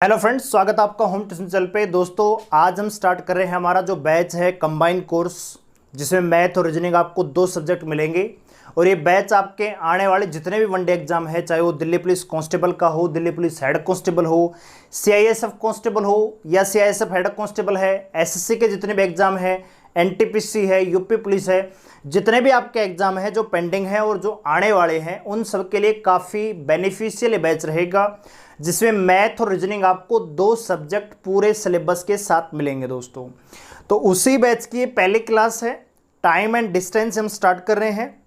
Hello friends, स्वागत है आपका होम ट्यूशन चैनल पे। दोस्तों आज हम स्टार्ट कर रहे हैं हमारा जो बैच है कंबाइंड कोर्स, जिसमें मैथ और रीजनिंग आपको दो सब्जेक्ट मिलेंगे। और ये बैच आपके आने वाले जितने भी वनडे एग्जाम है, चाहे वो दिल्ली पुलिस कांस्टेबल का हो, दिल्ली पुलिस हेड कांस्टेबल हो, सीआईएसएफ कांस्टेबल हो या सीआईएसएफ हेड कांस्टेबल है, एसएससी के जितने भी एग्जाम है, एनटीपीसी है, यूपी पुलिस है, जितने भी आपके एग्जाम है जो पेंडिंग है और जो आने वाले हैं, उन सब के लिए काफ़ी बेनिफिशियल बैच रहेगा, जिसमें मैथ और रीजनिंग आपको दो सब्जेक्ट पूरे सिलेबस के साथ मिलेंगे दोस्तों। तो उसी बैच की ये पहली क्लास है। टाइम एंड डिस्टेंस हम स्टार्ट कर रहे हैं।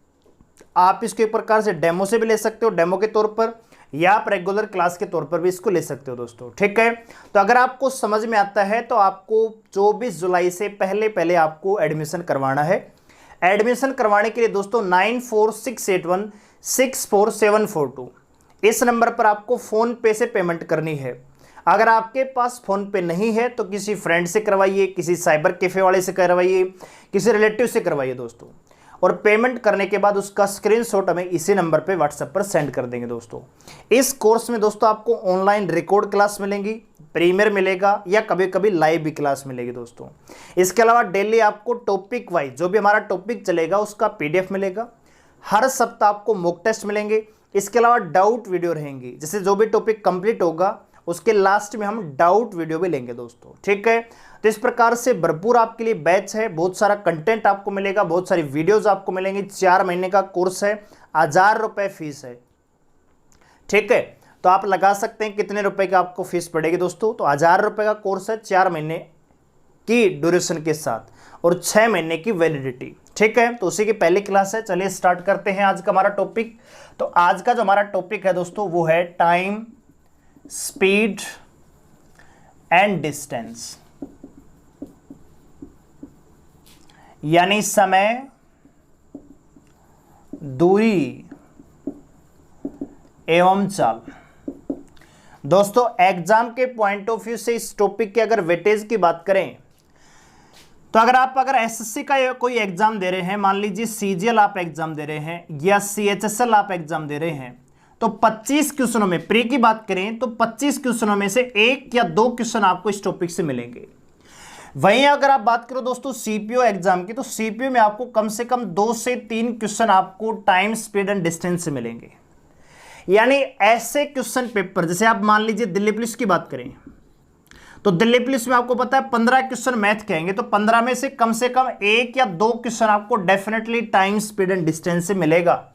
आप इसको एक प्रकार से डेमो से भी ले सकते हो, डेमो के तौर पर, या आप रेगुलर क्लास के तौर पर भी इसको ले सकते हो दोस्तों। ठीक है, तो अगर आपको समझ में आता है तो आपको 24 जुलाई से पहले पहले आपको एडमिशन करवाना है। एडमिशन करवाने के लिए दोस्तों 9468164742 इस नंबर पर आपको फ़ोन पे से पेमेंट करनी है। अगर आपके पास फ़ोन पे नहीं है तो किसी फ्रेंड से करवाइए, किसी साइबर कैफ़े वाले से करवाइए, किसी रिलेटिव से करवाइए दोस्तों। और पेमेंट करने के बाद उसका स्क्रीनशॉट हमें इसी नंबर पे व्हाट्सएप पर सेंड कर देंगे दोस्तों। इस कोर्स में दोस्तों आपको ऑनलाइन रिकॉर्ड क्लास मिलेंगी, प्रीमियर मिलेगा, या कभी कभी लाइव भी क्लास मिलेगी दोस्तों। इसके अलावा डेली आपको टॉपिक वाइज जो भी हमारा टॉपिक चलेगा उसका पीडीएफ मिलेगा। हर सप्ताह आपको मॉक टेस्ट मिलेंगे। इसके अलावा डाउट वीडियो रहेंगी, जैसे जो भी टॉपिक कंप्लीट होगा उसके लास्ट में हम डाउट वीडियो भी लेंगे दोस्तों। ठीक है, तो इस प्रकार से भरपूर आपके लिए बैच है। बहुत सारा कंटेंट आपको मिलेगा, बहुत सारी वीडियोस आपको मिलेंगी। 4 महीने का कोर्स है, 1000 रुपये फीस है। ठीक है, तो आप लगा सकते हैं कितने रुपए की आपको फीस पड़ेगी दोस्तों। तो 1000 रुपये का कोर्स है, 4 महीने की ड्यूरेशन के साथ और 6 महीने की वैलिडिटी। ठीक है, तो उसी की पहली क्लास है। चलिए स्टार्ट करते हैं आज का हमारा टॉपिक। तो आज का जो हमारा टॉपिक है दोस्तों वो है टाइम, स्पीड एंड डिस्टेंस, यानी समय, दूरी एवं चाल। दोस्तों एग्जाम के पॉइंट ऑफ व्यू से इस टॉपिक के अगर वेटेज की बात करें तो अगर एसएससी का कोई एग्जाम दे रहे हैं, मान लीजिए सीजीएल आप एग्जाम दे रहे हैं या सीएचएसएल आप एग्जाम दे रहे हैं, तो 25 क्वेश्चनों में, प्री की बात करें तो 25 क्वेश्चनों में से 1 या 2 क्वेश्चन आपको इस टॉपिक से मिलेंगे। वहीं अगर आप बात करो दोस्तों सीपीओ एग्जाम की, तो सीपीओ में आपको कम से कम 2 से 3 क्वेश्चन आपको टाइम, स्पीड एंड डिस्टेंस से मिलेंगे। यानी ऐसे क्वेश्चन पेपर, जैसे आप मान लीजिए दिल्ली पुलिस की बात करें तो दिल्ली पुलिस में आपको पता है 15 क्वेश्चन मैथ के आएंगे, तो 15 में से कम 1 या 2 क्वेश्चन आपको definitely time, speed and distance से मिलेगा।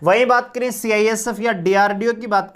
वही बात करें सीआईएसएफ या डीआरडीओ की बात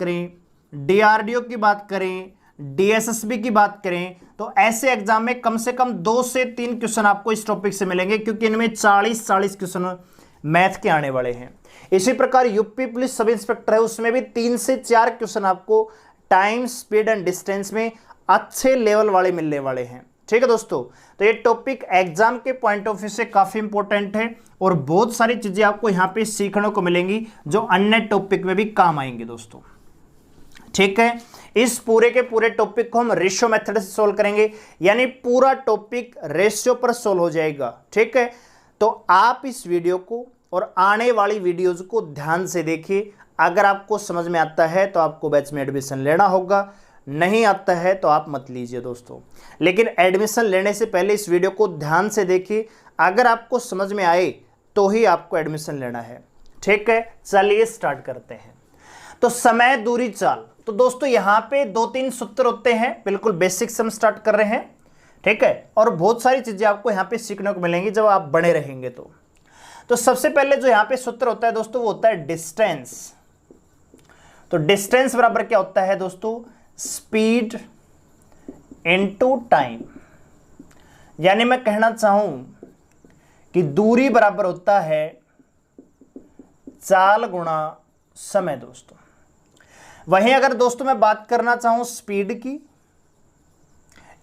करें, डीएसएसबी की बात करें, तो ऐसे एग्जाम में कम से कम 2 से 3 क्वेश्चन आपको इस टॉपिक से मिलेंगे, क्योंकि इनमें 40 क्वेश्चन मैथ के आने वाले हैं। इसी प्रकार यूपी पुलिस सब इंस्पेक्टर है, उसमें भी 3 से 4 क्वेश्चन आपको टाइम, स्पीड एंड डिस्टेंस में अच्छे लेवल वाले मिलने वाले हैं। ठीक है दोस्तों, तो ये टॉपिक एग्जाम के पॉइंट ऑफ व्यू से काफी इंपॉर्टेंट है और बहुत सारी चीजें आपको यहाँ पे सीखने को मिलेंगी जो अन्य टॉपिक में भी काम आएंगे दोस्तों। ठीक है, इस पूरे के पूरे टॉपिक को हम रेशियो मेथड से सोल्व करेंगे, यानी पूरा टॉपिक रेशियो पर सोल्व हो जाएगा। ठीक है, तो आप इस वीडियो को और आने वाली वीडियोज को ध्यान से देखिए। अगर आपको समझ में आता है तो आपको बैच में एडमिशन लेना होगा, नहीं आता है तो आप मत लीजिए दोस्तों। लेकिन एडमिशन लेने से पहले इस वीडियो को ध्यान से देखिए। अगर आपको समझ में आए तो ही आपको एडमिशन लेना है। ठीक है, चलिए स्टार्ट करते हैं। तो समय, दूरी, चाल। तो दोस्तों यहाँ पे 2-3 सूत्र होते हैं, बिल्कुल बेसिक से हम स्टार्ट कर रहे हैं। ठीक है, और बहुत सारी चीजें आपको यहाँ पे सीखने को मिलेंगी जब आप बने रहेंगे तो सबसे पहले जो यहाँ पे सूत्र होता है दोस्तों वो होता है डिस्टेंस। तो डिस्टेंस बराबर क्या होता है दोस्तों? Speed into time. यानी मैं कहना चाहूं कि दूरी बराबर होता है चाल गुणा समय दोस्तों। वहीं अगर दोस्तों मैं बात करना चाहूं स्पीड की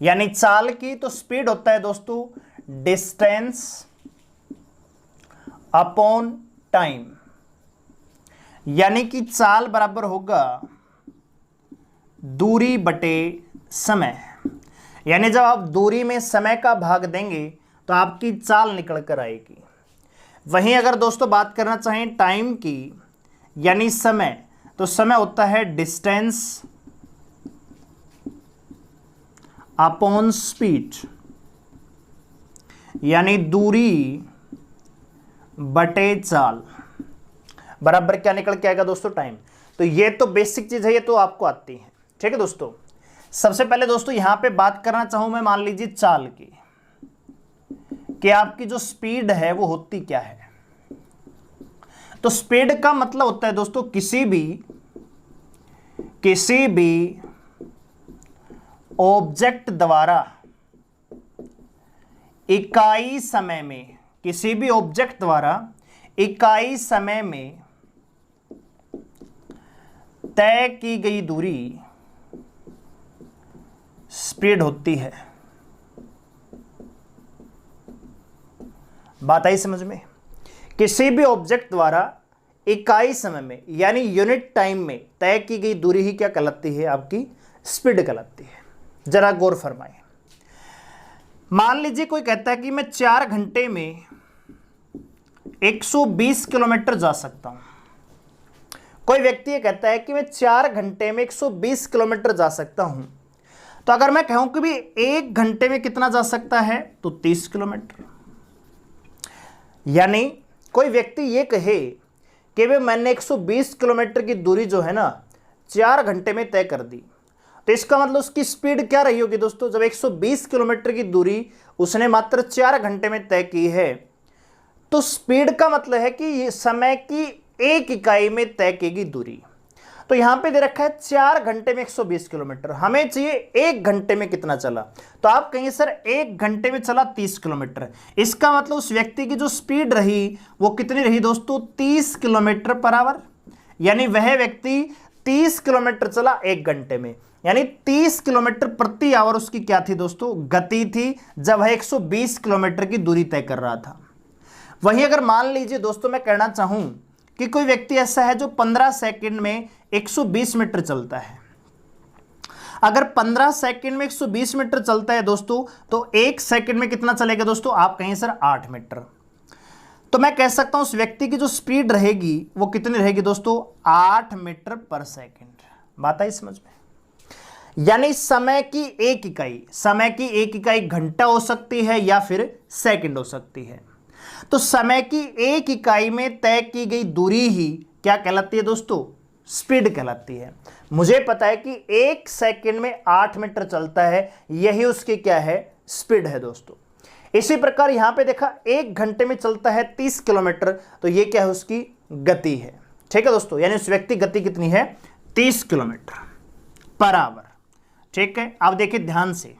यानी चाल की, तो स्पीड होता है दोस्तों डिस्टेंस अपॉन टाइम। यानी कि चाल बराबर होगा दूरी बटे समय। यानी जब आप दूरी में समय का भाग देंगे तो आपकी चाल निकल कर आएगी। वहीं अगर दोस्तों बात करना चाहें टाइम की यानी समय, तो समय होता है डिस्टेंस अपॉन स्पीड, यानी दूरी बटे चाल बराबर क्या निकल के आएगा दोस्तों, टाइम। तो ये तो बेसिक चीज है, ये तो आपको आती है। ठीक है दोस्तों, सबसे पहले दोस्तों यहां पे बात करना चाहूं मैं, मान लीजिए चाल की, कि आपकी जो स्पीड है वो होती क्या है। तो स्पीड का मतलब होता है दोस्तों किसी भी ऑब्जेक्ट द्वारा इकाई समय में, किसी भी ऑब्जेक्ट द्वारा इकाई समय में तय की गई दूरी स्पीड होती है। बात आई समझ में? किसी भी ऑब्जेक्ट द्वारा इकाई समय में यानी यूनिट टाइम में तय की गई दूरी ही क्या कहलाती है, आपकी स्पीड कहलाती है। जरा गौर फरमाएं। मान लीजिए कोई कहता है कि मैं 4 घंटे में 120 किलोमीटर जा सकता हूं। कोई व्यक्ति ये कहता है कि मैं 4 घंटे में 120 किलोमीटर जा सकता हूं। तो अगर मैं कहूं कि भी 1 घंटे में कितना जा सकता है, तो 30 किलोमीटर। यानी कोई व्यक्ति ये कहे कि भाई मैंने 120 किलोमीटर की दूरी जो है ना 4 घंटे में तय कर दी, तो इसका मतलब उसकी स्पीड क्या रही होगी दोस्तों, जब 120 किलोमीटर की दूरी उसने मात्र 4 घंटे में तय की है, तो स्पीड का मतलब है कि ये समय की एक इकाई में तय की गई दूरी। तो यहां पे दे रखा है 4 घंटे में 120 किलोमीटर, हमें चाहिए 1 घंटे में कितना चला। तो आप कहेंगे सर 1 घंटे में चला 30 किलोमीटर। इसका मतलब उस व्यक्ति की जो स्पीड रही वो कितनी रही दोस्तों, 30 किलोमीटर पर आवर। यानी वह व्यक्ति 30 किलोमीटर चला 1 घंटे में, यानी 30 किलोमीटर प्रति आवर उसकी क्या थी दोस्तों, गति थी, जब वह 120 किलोमीटर की दूरी तय कर रहा था। वहीं अगर मान लीजिए दोस्तों मैं कहना चाहूं कि कोई व्यक्ति ऐसा है जो 15 सेकंड में 120 मीटर चलता है। अगर 15 सेकंड में 120 मीटर चलता है दोस्तों, तो 1 सेकंड में कितना चलेगा दोस्तों, आप कहें सर 8 मीटर। तो मैं कह सकता हूं उस व्यक्ति की जो स्पीड रहेगी वो कितनी रहेगी दोस्तों, 8 मीटर पर सेकंड। बात आई समझ में? यानी समय की एक इकाई घंटा हो सकती है या फिर सेकंड हो सकती है। तो समय की एक इकाई में तय की गई दूरी ही क्या कहलाती है दोस्तों, स्पीड कहलाती है। मुझे पता है कि 1 सेकंड में 8 मीटर चलता है, यही उसकी क्या है, स्पीड है दोस्तों। इसी प्रकार यहां पे देखा 1 घंटे में चलता है 30 किलोमीटर, तो ये क्या है, उसकी गति है। ठीक है दोस्तों, यानी उस व्यक्ति गति कितनी है, 30 किलोमीटर पर आवर। ठीक है, अब देखिए ध्यान से,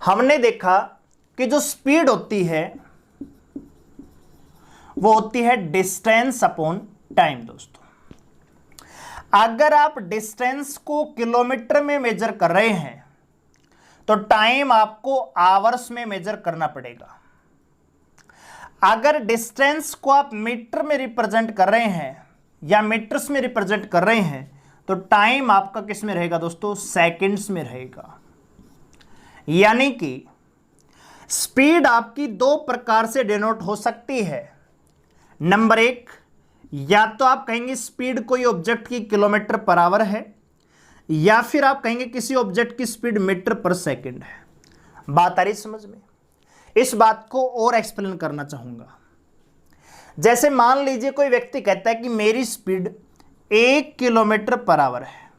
हमने देखा कि जो स्पीड होती है वो होती है डिस्टेंस अपॉन टाइम दोस्तों। अगर आप डिस्टेंस को किलोमीटर में मेजर कर रहे हैं तो टाइम आपको आवर्स में मेजर करना पड़ेगा। अगर डिस्टेंस को आप मीटर में रिप्रेजेंट कर रहे हैं या मीटर्स में रिप्रेजेंट कर रहे हैं तो टाइम आपका किस में रहेगा दोस्तों, सेकंड्स में रहेगा। यानी कि स्पीड आपकी 2 प्रकार से डिनोट हो सकती है। नंबर 1, या तो आप कहेंगे स्पीड कोई ऑब्जेक्ट की किलोमीटर पर आवर है, या फिर आप कहेंगे किसी ऑब्जेक्ट की स्पीड मीटर पर सेकंड है। बात आ रही समझ में? इस बात को और एक्सप्लेन करना चाहूंगा। जैसे मान लीजिए कोई व्यक्ति कहता है कि मेरी स्पीड 1 किलोमीटर पर आवर है।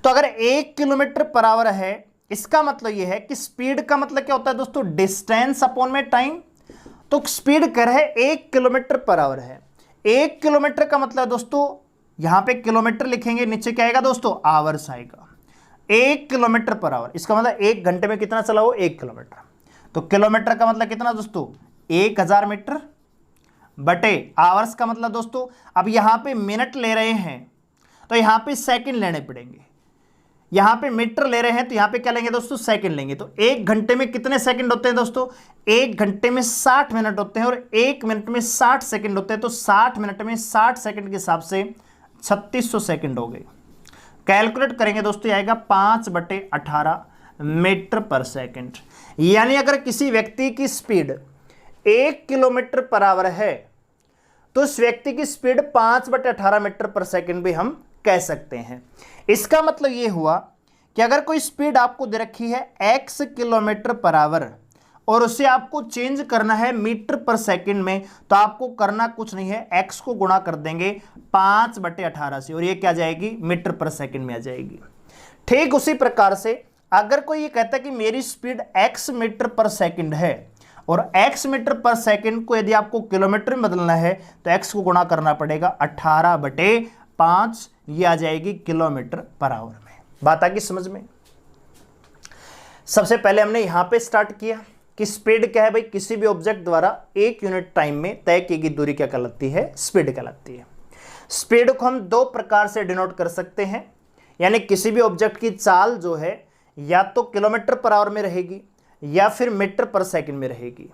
तो अगर 1 किलोमीटर पर आवर है, इसका मतलब यह है कि स्पीड का मतलब क्या होता है दोस्तों, डिस्टेंस अपॉन में टाइम। तो स्पीड कर है 1 किलोमीटर पर आवर है। 1 किलोमीटर का मतलब दोस्तों, यहां पे किलोमीटर लिखेंगे, नीचे क्या आएगा दोस्तों, आवर्स आएगा। 1 किलोमीटर पर आवर, इसका मतलब 1 घंटे में कितना चला हो, 1 किलोमीटर। तो किलोमीटर का मतलब कितना दोस्तों, 1000 मीटर बटे आवर्स का मतलब दोस्तों, अब यहां पे मिनट ले रहे हैं तो यहां पे सेकंड लेने पड़ेंगे। यहां पे मीटर ले रहे हैं तो यहां पे क्या लेंगे दोस्तों, सेकंड लेंगे। तो 1 घंटे में कितने सेकंड होते हैं दोस्तों, 1 घंटे में 60 मिनट होते हैं और 1 मिनट में 60 सेकंड होते हैं। तो 60 मिनट में 60 सेकंड के हिसाब से 3600 सेकंड हो गए। कैलकुलेट करेंगे दोस्तों, ये आएगा 5/18 मीटर पर सेकंड। यानी अगर किसी व्यक्ति की स्पीड 1 किलोमीटर पर आवर है तो उस व्यक्ति की स्पीड 5/18 मीटर पर सेकंड भी हम कह सकते हैं। इसका मतलब यह हुआ कि अगर कोई स्पीड आपको दे रखी है x किलोमीटर पर आवर और उसे आपको चेंज करना है मीटर पर सेकंड में, तो आपको करना कुछ नहीं है, x को गुणा कर देंगे 5/18 से और ये क्या जाएगी, मीटर पर सेकंड में आ जाएगी। ठीक उसी प्रकार से अगर कोई ये कहता है कि मेरी स्पीड x मीटर पर सेकंड है और x मीटर पर सेकंड को यदि आपको किलोमीटर में बदलना है तो x को गुणा करना पड़ेगा 18/5, ये आ जाएगी किलोमीटर पर आवर में। बात आ गई समझ में। सबसे पहले हमने यहां पे स्टार्ट किया कि स्पीड क्या है भाई, किसी भी ऑब्जेक्ट द्वारा 1 यूनिट टाइम में तय की गई दूरी क्या कहलाती है, स्पीड कहलाती है। स्पीड को हम दो प्रकार से डिनोट कर सकते हैं, यानी किसी भी ऑब्जेक्ट की चाल जो है या तो किलोमीटर पर आवर में रहेगी या फिर मीटर पर सेकंड में रहेगी।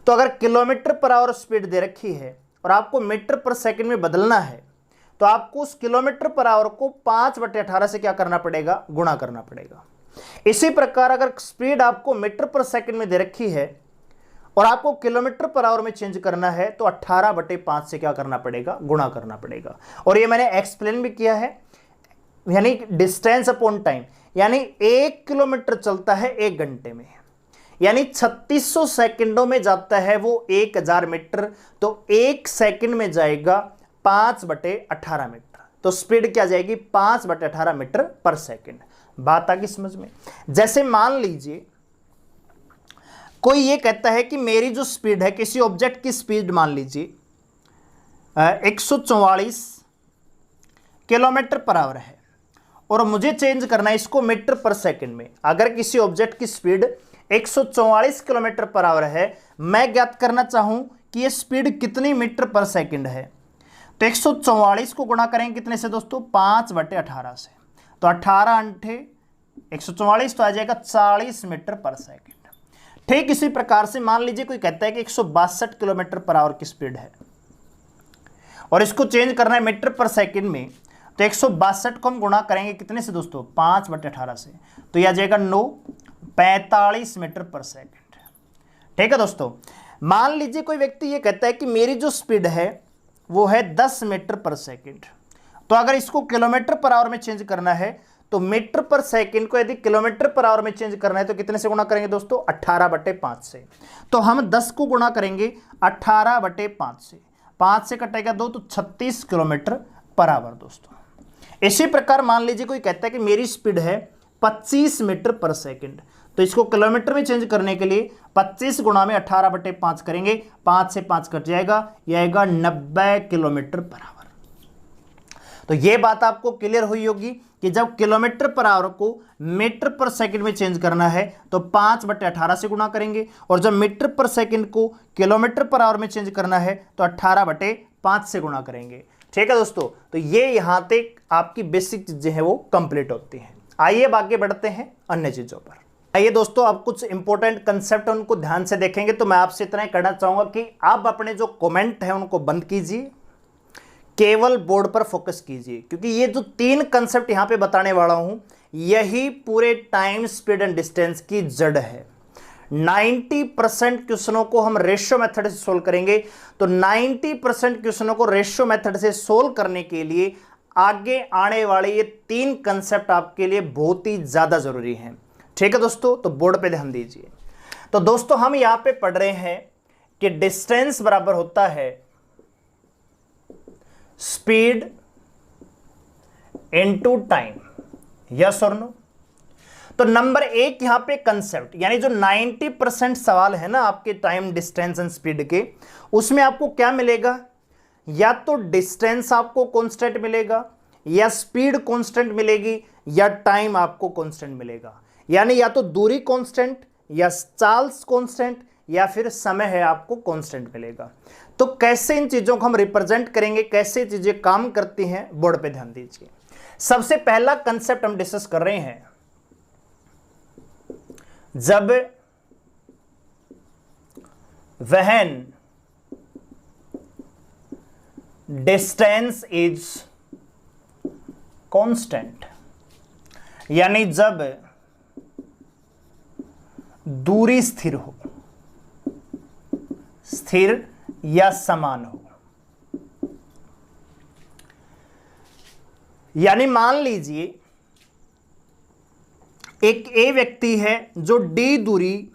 तो अगर किलोमीटर पर आवर स्पीड दे रखी है और आपको मीटर पर सेकंड में बदलना है तो आपको उस किलोमीटर पर आवर को 5/18 से क्या करना पड़ेगा, गुणा करना पड़ेगा। इसी प्रकार अगर स्पीड आपको मीटर पर सेकंड में दे रखी है और आपको किलोमीटर पर आवर में चेंज करना है तो 18/5 से क्या करना पड़ेगा, गुणा करना पड़ेगा। और ये मैंने एक्सप्लेन भी किया है, यानी डिस्टेंस अपॉन टाइम, यानी 1 किलोमीटर चलता है 1 घंटे में, यानी 3600 सेकंडों में जाता है वो 1000 मीटर, तो 1 सेकंड में जाएगा 5/18 मीटर। तो स्पीड क्या जाएगी, 5/18 मीटर पर सेकंड। बात आ गई समझ में। जैसे मान लीजिए कोई ये कहता है कि मेरी जो स्पीड है, किसी ऑब्जेक्ट की स्पीड मान लीजिए 144 किलोमीटर पर आवर है और मुझे चेंज करना है इसको मीटर पर सेकंड में। अगर किसी ऑब्जेक्ट की स्पीड 144 किलोमीटर पर आवर है, मैं ज्ञात करना चाहूं कि यह स्पीड कितनी मीटर पर सेकंड है, तो 144 को गुणा करेंगे कितने से दोस्तों, 5/18 से। तो 18×144 तो आ जाएगा 40 मीटर पर सेकंड। ठीक इसी प्रकार से मान लीजिए कोई कहता है कि 162 किलोमीटर पर आवर की स्पीड है और इसको चेंज करना है मीटर पर सेकंड में, तो 162 को हम गुणा करेंगे कितने से दोस्तों, 5/18 से, तो यह आ जाएगा 45 मीटर पर सेकंड। ठीक है दोस्तों। मान लीजिए कोई व्यक्ति ये कहता है कि मेरी जो स्पीड है वो है 10 मीटर पर सेकंड, तो अगर इसको किलोमीटर पर आवर में चेंज करना है तो मीटर पर सेकंड को यदि किलोमीटर पर आवर में चेंज करना है तो कितने से गुणा करेंगे दोस्तों, 18/5 से। तो हम 10 को गुणा करेंगे 18/5 से, 5 से कटेगा 2 तो 36 किलोमीटर पर आवर दोस्तों। इसी प्रकार मान लीजिए कोई कहता है कि मेरी स्पीड है 25 मीटर पर सेकंड, तो इसको किलोमीटर में चेंज करने के लिए 25 गुणा में 18/5 करेंगे, 5 से 5 कट जाएगा, यह आएगा 90 किलोमीटर पर आवर। तो यह बात आपको क्लियर हुई होगी कि जब किलोमीटर पर आवर को मीटर पर सेकंड में चेंज करना है तो 5/18 से गुणा करेंगे और जब मीटर पर सेकंड को किलोमीटर पर आवर में चेंज करना है तो 18/5 से गुणा करेंगे। ठीक है दोस्तों। तो ये यहां तक आपकी बेसिक चीजें हैं वो कंप्लीट होती हैं। आइए अब आगे बढ़ते हैं अन्य चीजों पर। आइए दोस्तों, अब कुछ इंपॉर्टेंट कंसेप्ट उनको ध्यान से देखेंगे। तो मैं आपसे इतना ही कहना चाहूंगा कि आप अपने जो कमेंट है उनको बंद कीजिए, केवल बोर्ड पर फोकस कीजिए, क्योंकि ये जो 3 कंसेप्ट यहां पे बताने वाला हूं यही पूरे टाइम, स्पीड एंड डिस्टेंस की जड़ है। 90% क्वेश्चनों को हम रेशियो मेथड से सोल्व करेंगे। तो 90% क्वेश्चनों को रेशियो मेथड से सोल्व करने के लिए आगे आने वाले ये 3 कंसेप्ट आपके लिए बहुत ही ज्यादा जरूरी हैं। ठीक है दोस्तों, तो बोर्ड पे ध्यान दीजिए। तो दोस्तों हम यहां पे पढ़ रहे हैं कि डिस्टेंस बराबर होता है स्पीड इनटू टाइम, यस और नो। तो नंबर 1 यहां पे कंसेप्ट, यानी जो 90% सवाल है ना आपके टाइम, डिस्टेंस एंड स्पीड के, उसमें आपको क्या मिलेगा, या तो डिस्टेंस आपको कांस्टेंट मिलेगा, या स्पीड कांस्टेंट मिलेगी, या टाइम आपको कांस्टेंट मिलेगा। यानी या तो दूरी कांस्टेंट, या चार्ल्स कांस्टेंट, या फिर समय है आपको कांस्टेंट मिलेगा। तो कैसे इन चीजों को हम रिप्रेजेंट करेंगे, कैसे चीजें काम करती हैं, बोर्ड पे ध्यान दीजिए। सबसे पहला कंसेप्ट हम डिस्कस कर रहे हैं, जब व्हेन डिस्टेंस इज कांस्टेंट, यानी जब दूरी स्थिर हो, स्थिर या समान हो। यानी मान लीजिए एक ए व्यक्ति है जो डी दूरी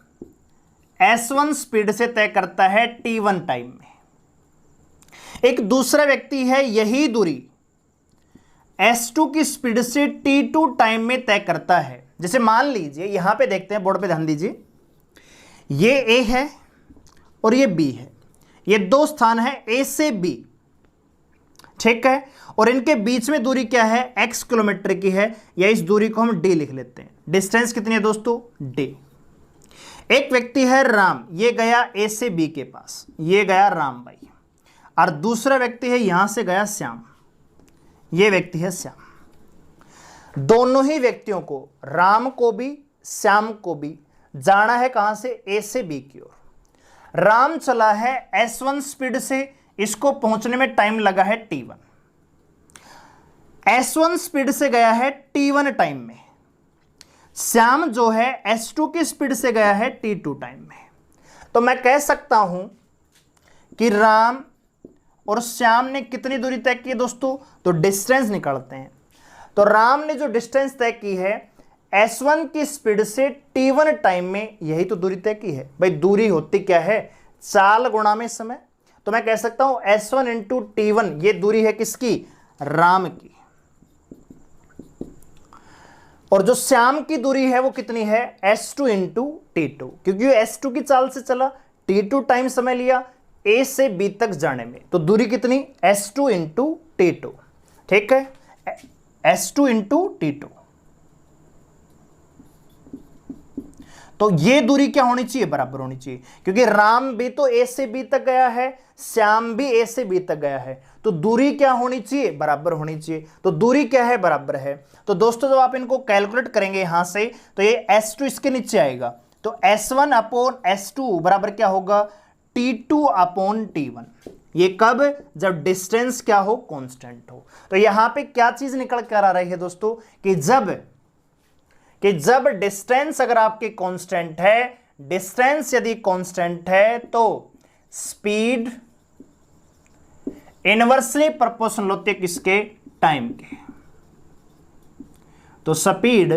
S1 स्पीड से तय करता है T1 टाइम में। एक दूसरा व्यक्ति है यही दूरी S2 की स्पीड से T2 टाइम में तय करता है। जैसे मान लीजिए, यहां पे देखते हैं, बोर्ड पे ध्यान दीजिए, ये A है और ये B है, ये दो स्थान है A से B, ठीक है, और इनके बीच में दूरी क्या है, x किलोमीटर की है, या इस दूरी को हम d लिख लेते हैं। डिस्टेंस कितनी है दोस्तों, d। एक व्यक्ति है राम, ये गया A से B के पास, ये गया राम भाई, और दूसरा व्यक्ति है यहां से गया श्याम, ये व्यक्ति है श्याम। दोनों ही व्यक्तियों को, राम को भी श्याम को भी, जाना है कहां से, A से B की ओर। राम चला है S1 स्पीड से, इसको पहुंचने में टाइम लगा है T1। S1 स्पीड से गया है T1 टाइम में। श्याम जो है S2 की स्पीड से गया है T2 टाइम में। तो मैं कह सकता हूं कि राम और श्याम ने कितनी दूरी तय की है दोस्तों, तो डिस्टेंस निकालते हैं। तो राम ने जो डिस्टेंस तय की है S1 की स्पीड से T1 टाइम में, यही तो दूरी तय की है भाई। दूरी होती क्या है, चाल गुणा में समय। तो मैं कह सकता हूं S1 इंटू T1, ये दूरी है किसकी, राम की। और जो श्याम की दूरी है वो कितनी है, S2 इंटू T2, क्योंकि S2 की चाल से चला, T2 टाइम समय लिया A से B तक जाने में, तो दूरी कितनी, S2 इंटू T2, ठीक है, S2 इंटू T2। तो ये दूरी क्या होनी चाहिए, बराबर होनी चाहिए, क्योंकि राम भी तो A से B तक गया है, श्याम भी A से B तक गया है, तो दूरी क्या होनी चाहिए, बराबर होनी चाहिए। तो दूरी क्या है, बराबर है। तो दोस्तों जब आप इनको कैलकुलेट करेंगे यहां से, तो ये S2 इसके नीचे आएगा, तो S1 अपॉन S2 बराबर क्या होगा, T2 अपॉन T1। ये कब, जब डिस्टेंस क्या हो, कांस्टेंट हो। तो यहां पे क्या चीज निकल कर आ रही है दोस्तों, कि जब डिस्टेंस अगर आपके कांस्टेंट है, डिस्टेंस यदि कांस्टेंट है, तो स्पीड इनवर्सली प्रोपोर्शनल होती है किसके, टाइम के। तो स्पीड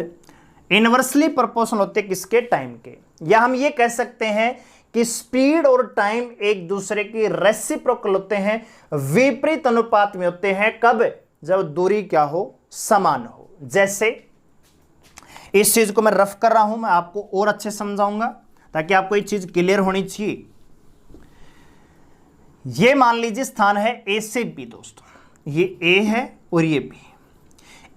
इनवर्सली प्रोपोर्शनल होती है किसके, टाइम के। या हम ये कह सकते हैं कि स्पीड और टाइम एक दूसरे की रेसिप्रोकल होते हैं, विपरीत अनुपात में होते हैं। कब, जब दूरी क्या हो, समान हो। जैसे इस चीज को मैं रफ कर रहा हूं, मैं आपको और अच्छे समझाऊंगा ताकि आपको ये चीज क्लियर होनी चाहिए। ये मान लीजिए स्थान है A से B दोस्तों, ये A है और ये B।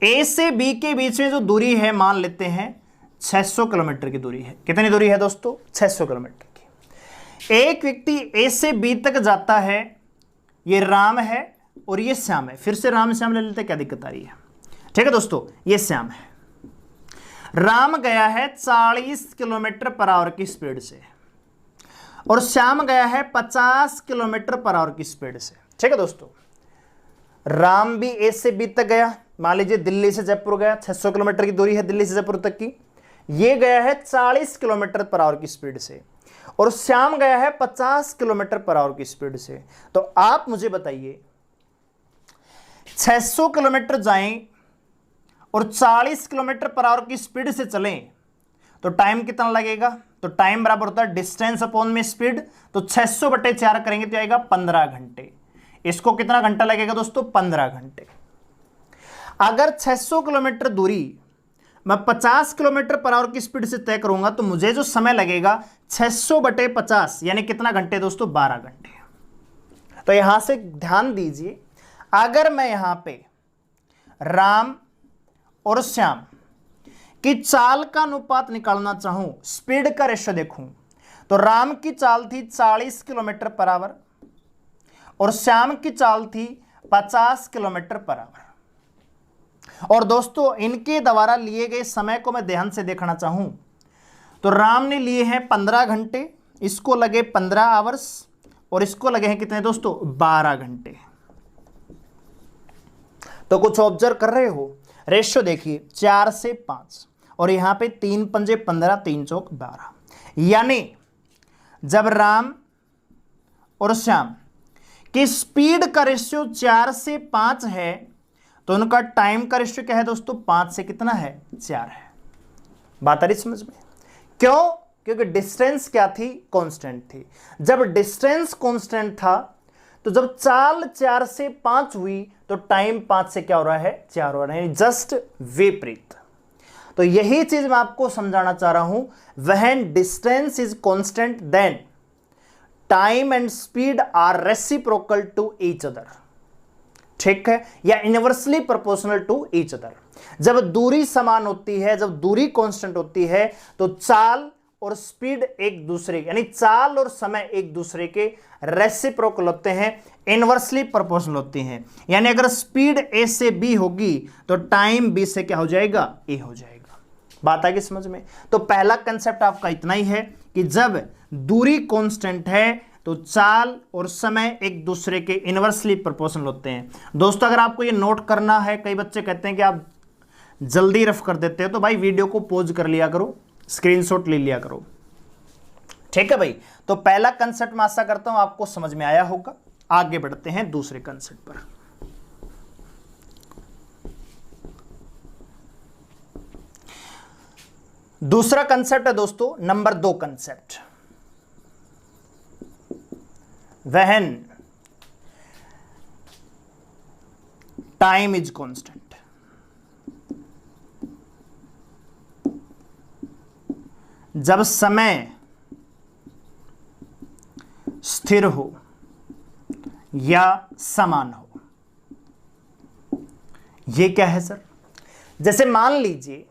A से B के बीच में जो दूरी है मान लेते हैं 600 किलोमीटर की दूरी है। कितनी दूरी है दोस्तों, 600 किलोमीटर की। एक व्यक्ति A से B तक जाता है, ये राम है और ये श्याम है। फिर से राम श्याम ले लेते, क्या दिक्कत आ रही है, ठीक है दोस्तों। ये श्याम है, राम गया है 40 किलोमीटर पर आवर की स्पीड से और श्याम गया है 50 किलोमीटर पर आवर की स्पीड से, ठीक है दोस्तों। राम भी A से B तक गया, मान लीजिए दिल्ली से जयपुर गया, 600 किलोमीटर की दूरी है दिल्ली से जयपुर तक की। ये गया है 40 किलोमीटर पर आवर की स्पीड से और श्याम गया है 50 किलोमीटर पर आवर की स्पीड से। तो आप मुझे बताइए, 600 किलोमीटर जाएं और 40 किलोमीटर पर आवर की स्पीड से चलें तो टाइम कितना लगेगा, तो टाइम बराबर होता है डिस्टेंस अपॉन में स्पीड। तो 600/4 करेंगे तो आएगा 15 घंटे। इसको कितना घंटा लगेगा दोस्तों, 15 घंटे। अगर 600 किलोमीटर दूरी मैं 50 किलोमीटर पर आवर की स्पीड से तय करूंगा तो मुझे जो समय लगेगा 600/50 यानी कितना घंटे दोस्तों, 12 घंटे। तो यहां से ध्यान दीजिए, अगर मैं यहां पे राम और श्याम की चाल का अनुपात निकालना चाहूं, स्पीड का रेशो देखूं, तो राम की चाल थी 40 किलोमीटर पर आवर और श्याम की चाल थी 50 किलोमीटर पर आवर। और दोस्तों इनके द्वारा लिए गए समय को मैं ध्यान से देखना चाहूं तो राम ने लिए हैं 15 घंटे, इसको लगे 15 आवर्स और इसको लगे हैं कितने दोस्तों, 12 घंटे। तो कुछ ऑब्जर्व कर रहे हो, रेशियो देखिए 4 से 5 और यहां पे 3 पंजे 15, 3 चौक 12। यानी जब राम और श्याम की स्पीड का रेशियो 4 से 5 है तो उनका टाइम का रेशियो क्या है दोस्तों, 5 से कितना है, 4 है। बात आ रही समझ में? क्यों? क्योंकि डिस्टेंस क्या थी? कांस्टेंट थी। जब डिस्टेंस कांस्टेंट था तो जब चाल 4 से 5 हुई तो टाइम 5 से क्या हो रहा है? 4 हो रहा है, जस्ट विपरीत। तो यही चीज मैं आपको समझाना चाह रहा हूं। When distance is constant then time and speed are reciprocal to each other, ठीक है, या inversely proportional to each other. जब दूरी समान होती है, जब दूरी कांस्टेंट होती है, तो चाल और स्पीड एक दूसरे यानी चाल और समय एक दूसरे के रेसिप्रोकल होते हैं, इनवर्सली प्रोपोर्शनल होते हैं। यानी अगर स्पीड ए से बी होगी तो टाइम बी से क्या हो जाएगा? ए हो जाएगा। बात आ गई समझ में? तो पहला कंसेप्ट आपका इतना ही है कि जब दूरी कांस्टेंट है तो चाल और समय एक दूसरे के इनवर्सली प्रोपोर्शनल होते हैं। दोस्तों अगर आपको ये नोट करना है, कई बच्चे कहते हैं कि आप जल्दी रफ कर देते हो, तो भाई वीडियो को पॉज कर लिया करो, स्क्रीनशॉट ले लिया करो, ठीक है भाई। तो पहला कंसेप्ट मैं आशा करता हूं आपको समझ में आया होगा। आगे बढ़ते हैं दूसरे कंसेप्ट पर। दूसरा कंसेप्ट है दोस्तों number 2 concept, when time is constant. जब समय स्थिर हो या समान हो। यह क्या है सर? जैसे मान लीजिए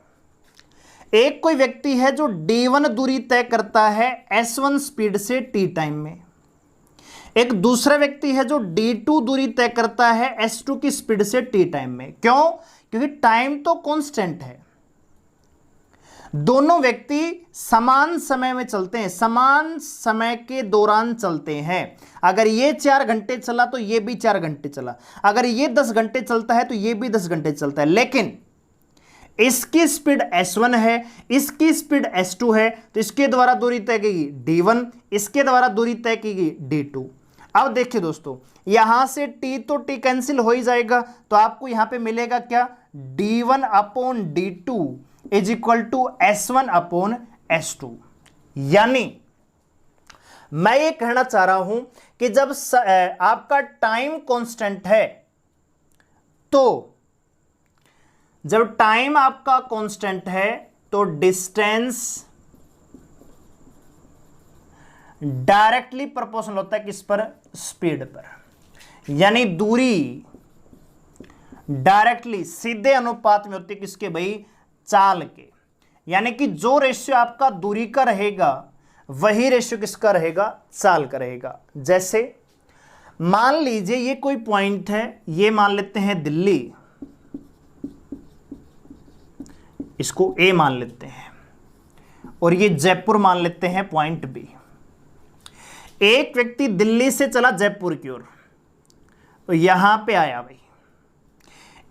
एक कोई व्यक्ति है जो d1 दूरी तय करता है s1 स्पीड से t टाइम में, एक दूसरा व्यक्ति है जो d2 दूरी तय करता है s2 की स्पीड से t टाइम में। क्यों? क्योंकि टाइम तो कांस्टेंट है, दोनों व्यक्ति समान समय में चलते हैं, समान समय के दौरान चलते हैं। अगर ये 4 घंटे चला तो ये भी 4 घंटे चला, अगर ये 10 घंटे चलता है तो ये भी 10 घंटे चलता है। लेकिन इसकी स्पीड s1 है, इसकी स्पीड s2 है, तो इसके द्वारा दूरी तय की d1, इसके द्वारा दूरी तय की d2। अब देखिए दोस्तों, यहां से t तो t कैंसिल हो ही जाएगा, तो आपको यहां पे मिलेगा क्या? d1 upon d2 is equal to s1 upon s2। यानी मैं ये कहना चाह रहा हूं कि जब आपका टाइम कांस्टेंट है, तो जब टाइम आपका कांस्टेंट है तो डिस्टेंस डायरेक्टली प्रोपोर्शनल होता है किस पर? स्पीड पर। यानी दूरी डायरेक्टली सीधे अनुपात में होती है किसके भाई? चाल के। यानी कि जो रेशियो आपका दूरी का रहेगा वही रेशियो किसका रहेगा? चाल का रहेगा। जैसे मान लीजिए ये कोई पॉइंट है, ये मान लेते हैं दिल्ली, इसको ए मान लेते हैं, और ये जयपुर मान लेते हैं पॉइंट बी। एक व्यक्ति दिल्ली से चला जयपुर की ओर, तो यहां पे आया भाई।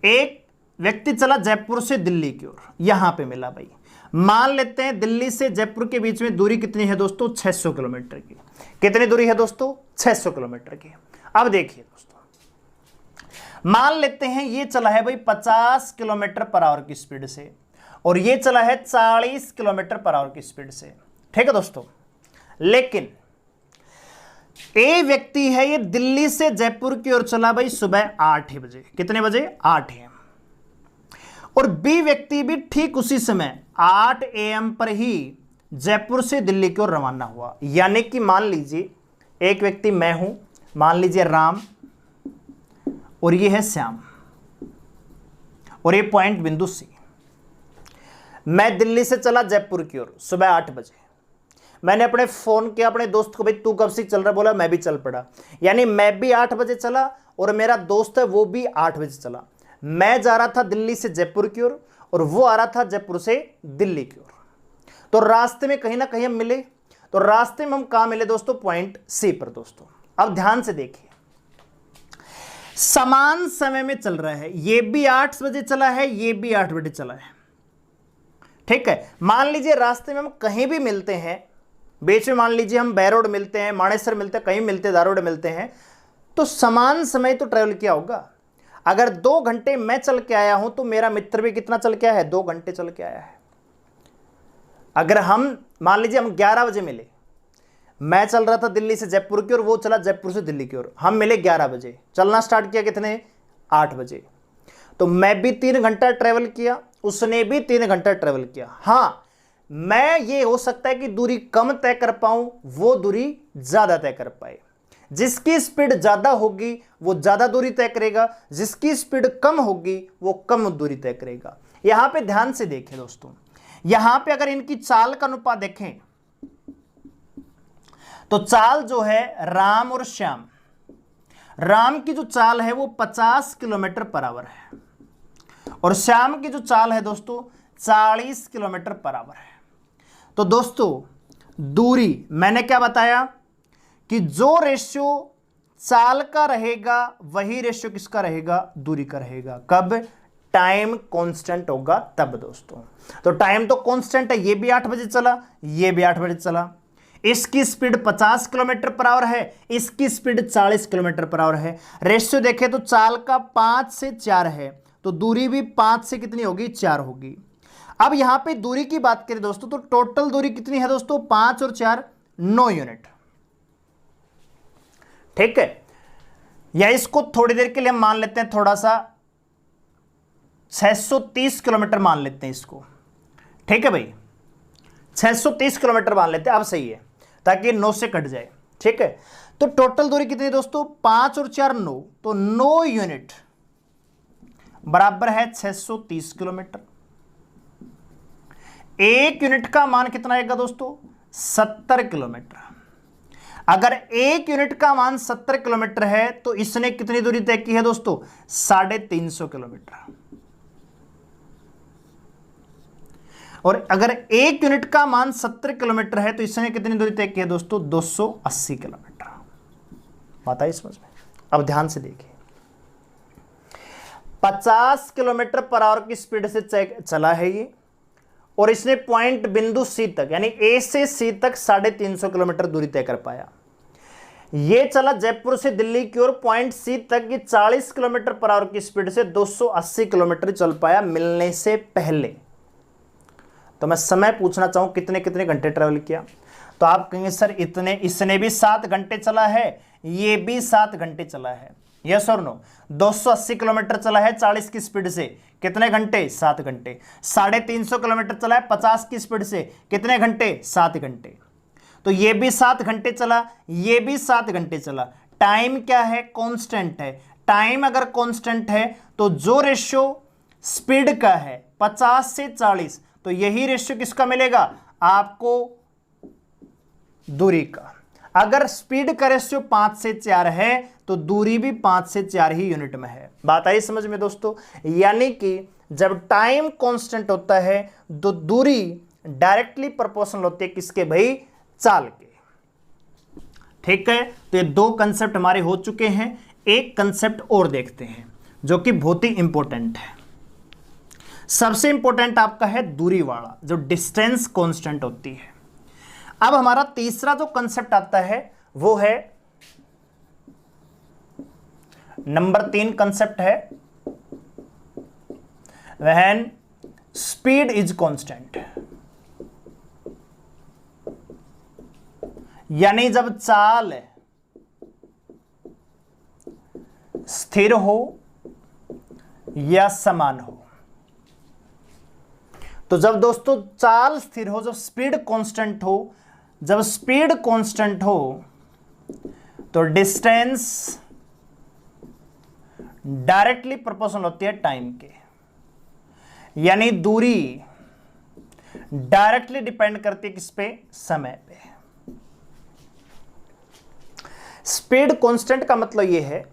एक व्यक्ति चला जयपुर से दिल्ली की ओर, यहां पे मिला भाई। मान लेते हैं दिल्ली से जयपुर के बीच में दूरी कितनी है दोस्तों? 600 किलोमीटर की। कितनी दूरी है दोस्तों? 600 किलोमीटर की। अब देखिए दोस्तों, मान लेते हैं ये चला है भाई 50 किलोमीटर पर आवर की स्पीड से, और ये चला है 40 किलोमीटर पर आवर की स्पीड से, ठीक है दोस्तों। लेकिन ए व्यक्ति है, ये दिल्ली से जयपुर की ओर चला भाई सुबह 8 बजे। कितने बजे? 8 AM। और बी व्यक्ति भी ठीक उसी समय 8 AM पर ही जयपुर से दिल्ली की ओर रवाना हुआ। यानी कि मान लीजिए एक व्यक्ति मैं हूं, मान लीजिए राम, और ये है श्याम, और ये पॉइंट बिंदु सी। मैं दिल्ली से चला जयपुर की ओर सुबह 8 बजे। मैंने अपने फोन किया अपने दोस्त को, भाई तू कब से चल रहा? बोला मैं भी चल पड़ा। यानी मैं भी 8 बजे चला और मेरा दोस्त है वो भी 8 बजे चला। मैं जा रहा था दिल्ली से जयपुर की ओर और वो आ रहा था जयपुर से दिल्ली की ओर। तो रास्ते में कहीं ना कहीं हम मिले, तो रास्ते में हम कहां मिले दोस्तों? पॉइंट सी पर। दोस्तों अब ध्यान से देखिए, समान समय में चल रहा है, ये भी 8 बजे चला है, ये भी 8 बजे चला है, ठीक है। मान लीजिए रास्ते में हम कहीं भी मिलते हैं, बीच में मान लीजिए हम बैरोड मिलते हैं, मानेसर मिलते हैं, कहीं मिलते हैं, दारोड मिलते हैं, तो समान समय तो ट्रेवल किया होगा। अगर 2 घंटे मैं चल के आया हूं तो मेरा मित्र भी कितना चल के आया है? 2 घंटे चल के आया है। अगर हम मान लीजिए हम 11 बजे मिले, मैं चल रहा था दिल्ली से जयपुर की ओर, वो चला जयपुर से दिल्ली की ओर, हम मिले 11 बजे, चलना स्टार्ट किया कितने 8 बजे, तो मैं भी 3 घंटा ट्रेवल किया, उसने भी 3 घंटा ट्रेवल किया। हाँ, मैं ये हो सकता है कि दूरी कम तय कर पाऊं, वो दूरी ज्यादा तय कर पाए। जिसकी स्पीड ज्यादा होगी वो ज्यादा दूरी तय करेगा, जिसकी स्पीड कम होगी वो कम दूरी तय करेगा। यहां पे ध्यान से देखें दोस्तों, यहां पे अगर इनकी चाल का अनुपात देखें तो चाल जो है राम और श्याम, राम की जो चाल है वो 50 किलोमीटर पर आवर है और श्याम की जो चाल है दोस्तों 40 किलोमीटर पर आवर है। तो दोस्तों दूरी मैंने क्या बताया कि जो रेशियो चाल का रहेगा वही रेशियो किसका रहेगा, दूरी का रहेगा। कब? टाइम कांस्टेंट होगा तब दोस्तों। तो टाइम तो कांस्टेंट है, ये भी 8 बजे चला, ये भी 8 बजे चला। इसकी स्पीड 50 किलोमीटर पर आवर है, इसकी स्पीड 40 किलोमीटर पर आवर है। रेशियो देखें तो चाल का 5 से 4 है, तो दूरी भी 5 से कितनी होगी, 4 होगी। अब यहां पे दूरी की बात करें दोस्तों तो टोटल दूरी कितनी है दोस्तों, 5 और 4 9 यूनिट। ठीक है, या इसको थोड़ी देर के लिए हम मान लेते हैं, थोड़ा सा 630 किलोमीटर मान लेते हैं इसको। ठीक है भाई, 630 किलोमीटर मान लेते हैं, अब सही है ताकि 9 से कट जाए। ठीक है, तो टोटल दूरी कितनी है दोस्तों, 5 और 4 9, तो 9 यूनिट बराबर है 630 किलोमीटर। 1 यूनिट का मान कितना आएगा दोस्तों, 70 किलोमीटर। अगर 1 यूनिट का मान 70 किलोमीटर है तो इसने कितनी दूरी तय की है दोस्तों, 350 किलोमीटर। और अगर 1 यूनिट का मान 70 किलोमीटर है तो इसने कितनी दूरी तय की है दोस्तों, 280 किलोमीटर। बात आई समझ में? अब ध्यान से देखिए, 50 किलोमीटर पर आवर की स्पीड से चला है ये, और इसने पॉइंट बिंदु सी तक यानी ए से सी तक 350 किलोमीटर दूरी तय कर पाया। ये चला जयपुर से दिल्ली की ओर पॉइंट सी तक की 40 किलोमीटर पर आवर की स्पीड से 280 किलोमीटर चल पाया मिलने से पहले। तो मैं समय पूछना चाहूं कितने कितने घंटे ट्रेवल किया, तो आप कहेंगे सर इतने, इसने भी 7 घंटे चला है, ये भी 7 घंटे चला है। यस और नो? 280 किलोमीटर चला है 40 की स्पीड से, कितने घंटे, 7 घंटे। 350 किलोमीटर चला है 50 की स्पीड से, कितने घंटे, 7 घंटे। तो ये भी 7 घंटे चला, ये भी 7 घंटे चला। टाइम क्या है, कांस्टेंट है। टाइम अगर कांस्टेंट है तो जो रेशियो स्पीड का है 50 से 40, तो यही रेशियो किसका मिलेगा आपको, दूरी का। अगर स्पीड का रेशियो 5 से 4 है तो दूरी भी 5 से 4 ही यूनिट में है। बात आई समझ में दोस्तों? यानी कि जब टाइम कांस्टेंट होता है तो दूरी डायरेक्टली प्रोपोर्शनल होती है किसके भाई, चाल के। ठीक है, तो ये 2 कंसेप्ट हमारे हो चुके हैं। एक कंसेप्ट और देखते हैं जो कि बहुत ही इंपॉर्टेंट है। सबसे इंपॉर्टेंट आपका है दूरी वाला, जो डिस्टेंस कांस्टेंट होती है। अब हमारा तीसरा जो कंसेप्ट आता है वो है नंबर 3 कंसेप्ट है, व्हेन स्पीड इज कांस्टेंट। यानी जब चाल स्थिर हो या समान हो। तो जब दोस्तों चाल स्थिर हो, जब स्पीड कांस्टेंट हो, जब स्पीड कांस्टेंट हो तो डिस्टेंस डायरेक्टली प्रोपोर्शनल होती है टाइम के। यानी दूरी डायरेक्टली डिपेंड करती है किस पे, समय पे। स्पीड कांस्टेंट का मतलब यह है,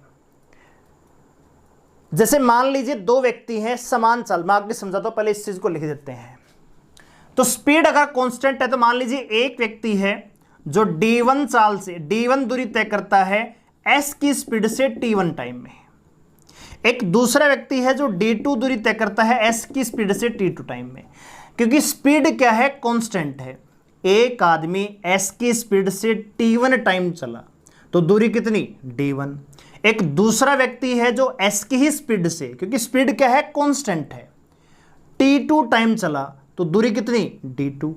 जैसे मान लीजिए 2 व्यक्ति हैं समान चाल, मैं आपको समझाता हूं, पहले इस चीज को लिख देते हैं। तो स्पीड अगर कांस्टेंट है तो मान लीजिए एक व्यक्ति है जो d1 चाल से d1 दूरी तय करता है s की स्पीड से t1 टाइम में। एक दूसरा व्यक्ति है जो d2 दूरी तय करता है s की स्पीड से t2 टाइम में। क्योंकि स्पीड क्या है, कांस्टेंट है। एक आदमी s की स्पीड से t1 टाइम चला तो दूरी कितनी, d1। एक दूसरा व्यक्ति है जो s की ही स्पीड से, क्योंकि स्पीड क्या है, कांस्टेंट है, t2 टाइम चला तो दूरी कितनी, d2।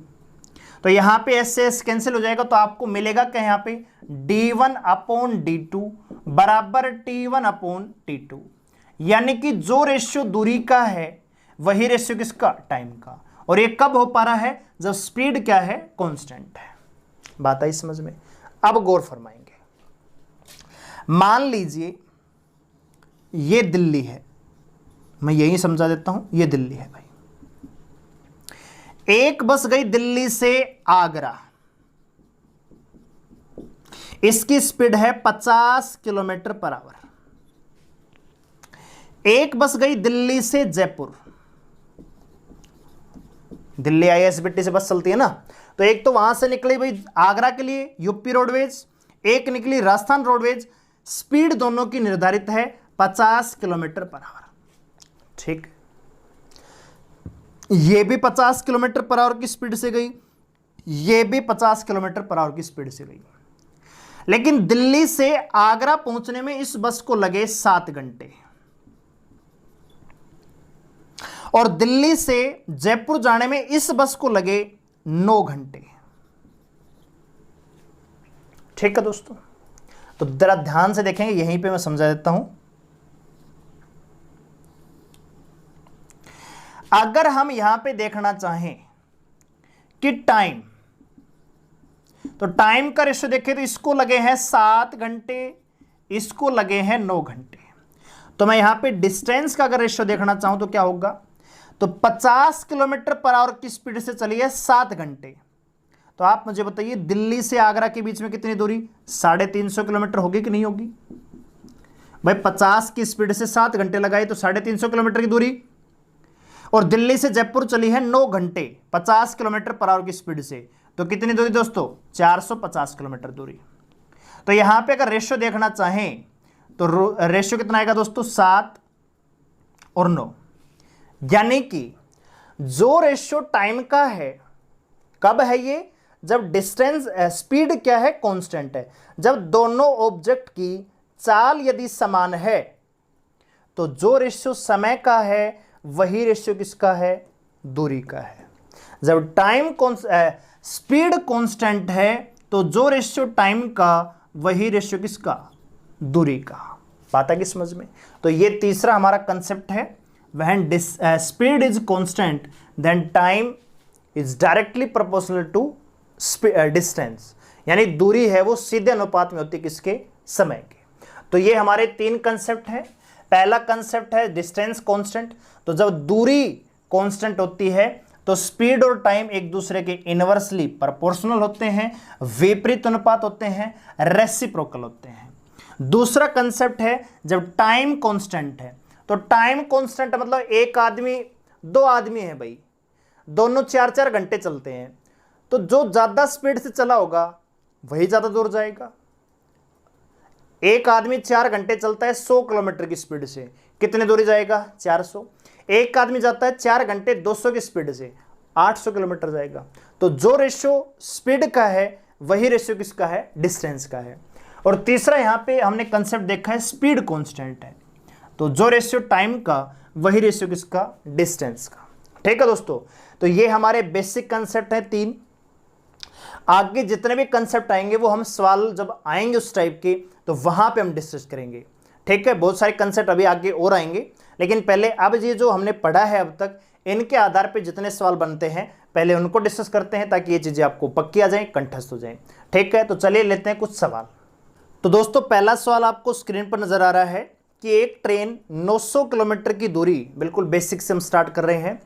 तो यहां पे एस से एस कैंसिल हो जाएगा, तो आपको मिलेगा क्या यहां पे d1/d2 बराबर t1/t2, यानी कि जो रेशियो दूरी का है वही रेशियो किसका, टाइम का। और ये कब हो पा रहा है, जब स्पीड क्या है, कांस्टेंट है। बात आई समझ में। अब गौर फरमाएंगे, मान लीजिए ये दिल्ली है, मैं यही समझा देता हूं, ये दिल्ली है भाई। एक बस गई दिल्ली से आगरा, इसकी स्पीड है 50 किलोमीटर पर आवर। एक बस गई दिल्ली से जयपुर, दिल्ली आईएसबीटी से बस चलती है ना, तो एक तो वहां से निकली भाई आगरा के लिए यूपी रोडवेज, एक निकली राजस्थान रोडवेज। स्पीड दोनों की निर्धारित है 50 किलोमीटर पर आवर। ठीक, ये भी 50 किलोमीटर पर आवर की स्पीड से गई, ये भी 50 किलोमीटर पर आवर की स्पीड से गई, लेकिन दिल्ली से आगरा पहुंचने में इस बस को लगे 7 घंटे और दिल्ली से जयपुर जाने में इस बस को लगे 9 घंटे। ठीक है दोस्तों, तो जरा ध्यान से देखेंगे, यहीं पे मैं समझा देता हूं। अगर हम यहां पे देखना चाहें कि टाइम, तो टाइम का रेशियो देखें तो इसको लगे हैं 7 घंटे, इसको लगे हैं 9 घंटे। तो मैं यहां पे डिस्टेंस का अगर रेशियो देखना चाहूं तो क्या होगा, तो 50 किलोमीटर पर आवर की स्पीड से चली है 7 घंटे। तो आप मुझे बताइए दिल्ली से आगरा के बीच में कितनी दूरी, 350 किलोमीटर होगी कि नहीं होगी भाई। 50 की स्पीड से 7 घंटे लगाए तो 350 किलोमीटर की दूरी, और दिल्ली से जयपुर चली है 9 घंटे 50 किलोमीटर पर आवर की स्पीड से, तो कितनी दूरी दोस्तों, 450 किलोमीटर दूरी। तो यहां पे अगर रेशियो देखना चाहें तो रेशियो कितना आएगा दोस्तों, 7 और 9, यानी कि जो रेशियो टाइम का है, कब है ये, जब डिस्टेंस स्पीड क्या है, कांस्टेंट है। जब दोनों ऑब्जेक्ट की चाल यदि समान है तो जो रेशियो समय का है वही रेशियो किसका है, दूरी का है। जब टाइम स्पीड कांस्टेंट है तो जो रेशियो टाइम का वही रेशियो किसका, दूरी का। बात है कि समझ में। तो ये तीसरा हमारा कंसेप्ट है, when speed is constant then time is directly proportional to distance, यानी दूरी है वो सीधे अनुपात में होती है किसके, समय के। तो ये हमारे 3 कंसेप्ट हैं। पहला कंसेप्ट है डिस्टेंस कांस्टेंट, तो जब दूरी कांस्टेंट होती है तो स्पीड और टाइम एक दूसरे के इनवर्सली प्रोपोर्शनल होते हैं, विपरीत अनुपात होते हैं, रेसिप्रोकल होते हैं। दूसरा कंसेप्ट है जब टाइम कांस्टेंट है, तो टाइम कांस्टेंट मतलब एक आदमी, 2 आदमी है भाई, दोनों 4-4 घंटे चलते हैं, तो जो ज्यादा स्पीड से चला होगा वही ज्यादा दूर जाएगा। एक आदमी 4 घंटे चलता है 100 किलोमीटर की स्पीड से, कितने दूरी जाएगा, 400। एक आदमी जाता है 4 घंटे 200 की स्पीड से, 800 किलोमीटर जाएगा। तो जो रेशियो स्पीड का है वही रेशियो किसका है, डिस्टेंस का है। और तीसरा यहां पे हमने कंसेप्ट देखा है स्पीड कांस्टेंट है, तो जो रेशियो टाइम का वही रेशियो किसका, डिस्टेंस का। ठीक है दोस्तों, तो ये हमारे बेसिक कंसेप्ट है 3। आगे जितने भी कंसेप्ट आएंगे वो हम सवाल जब आएंगे उस टाइप के तो वहां पे हम डिस्कस करेंगे। ठीक है, बहुत सारे कंसेप्ट अभी आगे और आएंगे, लेकिन पहले अब ये जो हमने पढ़ा है अब तक, इनके आधार पे जितने सवाल बनते हैं पहले उनको डिस्कस करते हैं, ताकि ये चीजें आपको पक्की आ जाए, कंठस्थ हो जाए। ठीक है, तो चलिए लेते हैं कुछ सवाल। तो दोस्तों पहला सवाल आपको स्क्रीन पर नजर आ रहा है कि एक ट्रेन 900 किलोमीटर की दूरी, बिल्कुल बेसिक से हम स्टार्ट कर रहे हैं,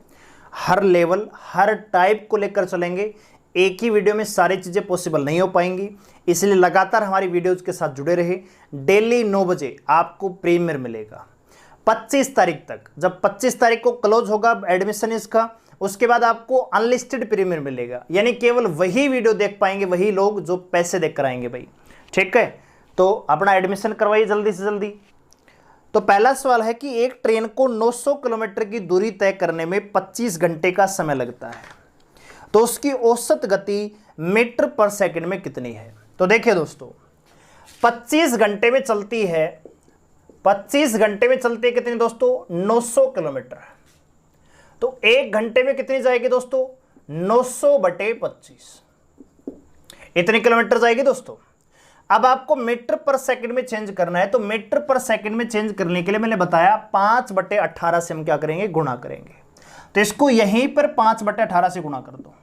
हर लेवल हर टाइप को लेकर चलेंगे। एक ही वीडियो में सारी चीज़ें पॉसिबल नहीं हो पाएंगी, इसलिए लगातार हमारी वीडियोज़ के साथ जुड़े रहे। डेली 9 बजे आपको प्रीमियर मिलेगा 25 तारीख तक। जब 25 तारीख को क्लोज होगा एडमिशन इसका, उसके बाद आपको अनलिस्टेड प्रीमियर मिलेगा, यानी केवल वही वीडियो देख पाएंगे वही लोग जो पैसे देकर आएंगे भाई। ठीक है, तो अपना एडमिशन करवाइए जल्दी से जल्दी। तो पहला सवाल है कि एक ट्रेन को 900 किलोमीटर की दूरी तय करने में 25 घंटे का समय लगता है, तो उसकी औसत गति मीटर पर सेकंड में कितनी है। तो देखिए दोस्तों 25 घंटे में चलती है, 25 घंटे में चलती है कितनी दोस्तों, 900 किलोमीटर। तो 1 घंटे में कितनी जाएगी दोस्तों, 900/25। इतने किलोमीटर जाएगी दोस्तों। अब आपको मीटर पर सेकंड में चेंज करना है, तो मीटर पर सेकंड में चेंज करने के लिए मैंने बताया 5/18 से हम क्या करेंगे, गुणा करेंगे। तो इसको यहीं पर 5/18 से गुणा कर दो,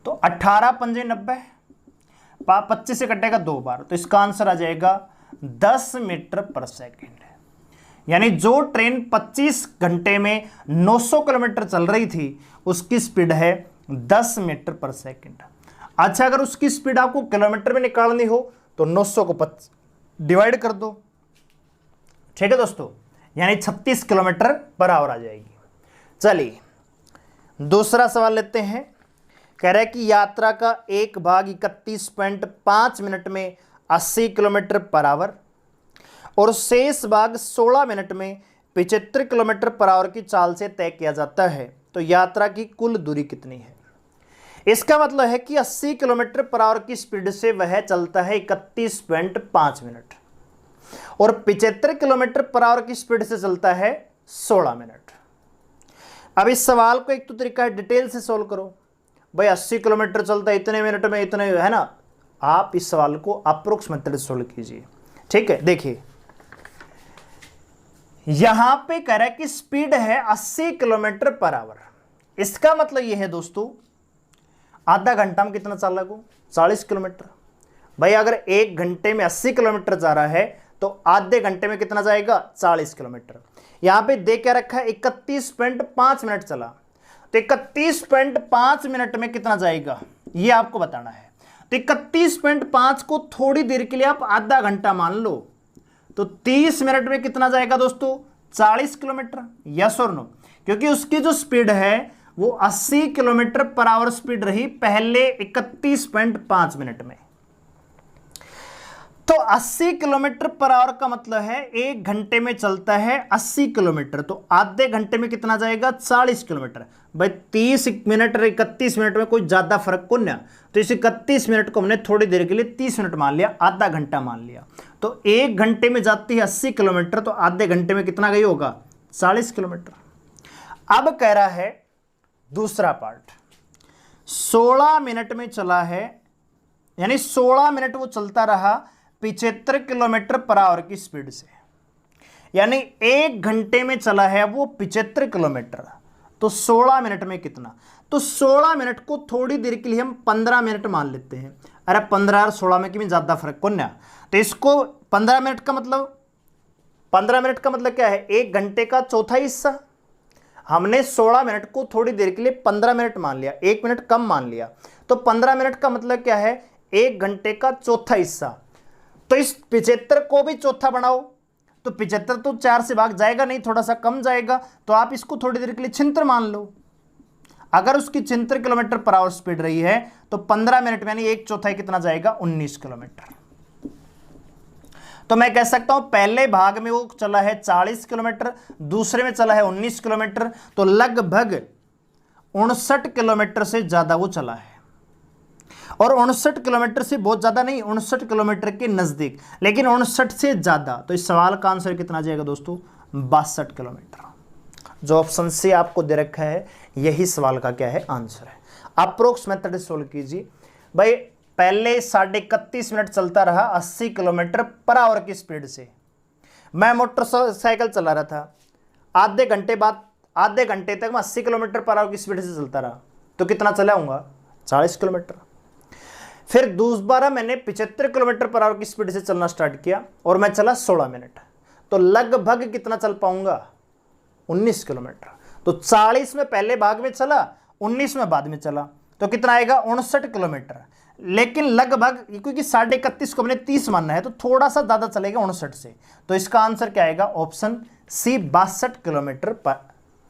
तो 18 पंजे 90, 25 से कटेगा 2 बार, तो इसका आंसर आ जाएगा 10 मीटर पर सेकंड। यानी जो ट्रेन 25 घंटे में 900 किलोमीटर चल रही थी उसकी स्पीड है 10 मीटर पर सेकंड। अच्छा, अगर उसकी स्पीड आपको किलोमीटर में निकालनी हो तो 900 को डिवाइड कर दो, ठीक है दोस्तों, यानी 36 किलोमीटर पर आवर आ जाएगी। चलिए दूसरा सवाल लेते हैं। कह रहा है कि यात्रा का एक भाग 31.5 मिनट में 80 किलोमीटर पर आवर और शेष भाग 16 मिनट में 75 किलोमीटर पर आवर की चाल से तय किया जाता है, तो यात्रा की कुल दूरी कितनी है? इसका मतलब है कि 80 किलोमीटर पर आवर की स्पीड से वह चलता है 31.5 मिनट और 75 किलोमीटर पर आवर की स्पीड से चलता है 16 मिनट। अब इस सवाल को एक तो तरीका है डिटेल से सोल्व करो। भाई 80 किलोमीटर चलता है इतने मिनट में, इतने, है ना। आप इस सवाल को अप्रोक्स मेथड से सोल्व कीजिए, ठीक है। देखिए यहां पे कह रहा है कि स्पीड है 80 किलोमीटर पर आवर। इसका मतलब यह है दोस्तों, आधा घंटा में कितना चल रहा है, 40 किलोमीटर। भाई अगर एक घंटे में 80 किलोमीटर जा रहा है तो आधे घंटे में कितना जाएगा, 40 किलोमीटर। यहां पे दे क्या रखा है, 31.5 मिनट चला, तो 31.5 मिनट में कितना जाएगा ये आपको बताना है। तो 31.5 को थोड़ी देर के लिए आप आधा घंटा मान लो, तो 30 मिनट में कितना जाएगा दोस्तों, 40 किलोमीटर। यस और नो? क्योंकि उसकी जो स्पीड है वो 80 किलोमीटर पर आवर स्पीड रही पहले 31.5 मिनट में। तो 80 किलोमीटर पर आवर का मतलब है एक घंटे में चलता है 80 किलोमीटर, तो आधे घंटे में कितना जाएगा, 40 किलोमीटर। भाई 30 मिनट और 31 मिनट में कोई ज्यादा फर्क को नहीं, तो इस 31 मिनट को हमने थोड़ी देर के लिए 30 मिनट मान लिया, आधा घंटा मान लिया। तो एक घंटे में जाती है 80 किलोमीटर, तो आधे घंटे में कितना गई होगा, 40 किलोमीटर। अब कह रहा है दूसरा पार्ट, 16 मिनट में चला है, यानी 16 मिनट वो चलता रहा 75 किलोमीटर पर आवर की स्पीड से, यानी एक घंटे में चला है वो 75 किलोमीटर, तो 16 मिनट में कितना, तो 16 मिनट को थोड़ी देर के लिए हम 15 मिनट मान लेते हैं। अरे 15 और 16 में कि ज्यादा फर्क को ना, तो इसको 15 मिनट का मतलब, 15 मिनट का मतलब क्या है, एक घंटे का चौथा हिस्सा। हमने 16 मिनट को थोड़ी देर के लिए 15 मिनट मान लिया, 1 मिनट कम मान लिया, तो 15 मिनट का मतलब क्या है, एक घंटे का चौथा हिस्सा। तो इस 75 को भी चौथा बनाओ, तो 75 तो 4 से भाग जाएगा नहीं, थोड़ा सा कम जाएगा, तो आप इसको थोड़ी देर के लिए 76 मान लो। अगर उसकी 76 किलोमीटर पर आवर स्पीड रही है तो 15 मिनट में यानी एक चौथाई कितना जाएगा, 19 किलोमीटर। तो मैं कह सकता हूं पहले भाग में वो चला है 40 किलोमीटर, दूसरे में चला है 19 किलोमीटर, तो लगभग 59 किलोमीटर से ज्यादा वो चला है। और 59 किलोमीटर से बहुत ज्यादा नहीं, 59 किलोमीटर के नजदीक, लेकिन 59 से ज्यादा। तो इस सवाल का आंसर कितना जाएगा दोस्तों, 62 किलोमीटर। जो ऑप्शन से आपको दे रखा है यही सवाल का क्या है, आंसर है। अप्रोक्स मेथड सोल्व कीजिए। भाई पहले 31.5 मिनट चलता रहा 80 किलोमीटर पर आवर की स्पीड से, मैं मोटरसाइकिल चला रहा था, आधे घंटे बाद, आधे घंटे तक मैं 80 किलोमीटर पर आवर की स्पीड से चलता रहा, तो कितना चलाऊंगा, 40 किलोमीटर। फिर दोबारा मैंने 75 किलोमीटर पर आवर की स्पीड से चलना स्टार्ट किया और मैं चला 16 मिनट, तो लगभग कितना चल पाऊंगा, 19 किलोमीटर। तो 40 में पहले भाग में चला, 19 में बाद में चला, तो कितना आएगा, 59 किलोमीटर। लेकिन लगभग, क्योंकि 31.5 को हमने 30 मानना है, तो थोड़ा सा ज्यादा चलेगा 59 से, तो इसका आंसर क्या आएगा, ऑप्शन सी, 62 किलोमीटर पर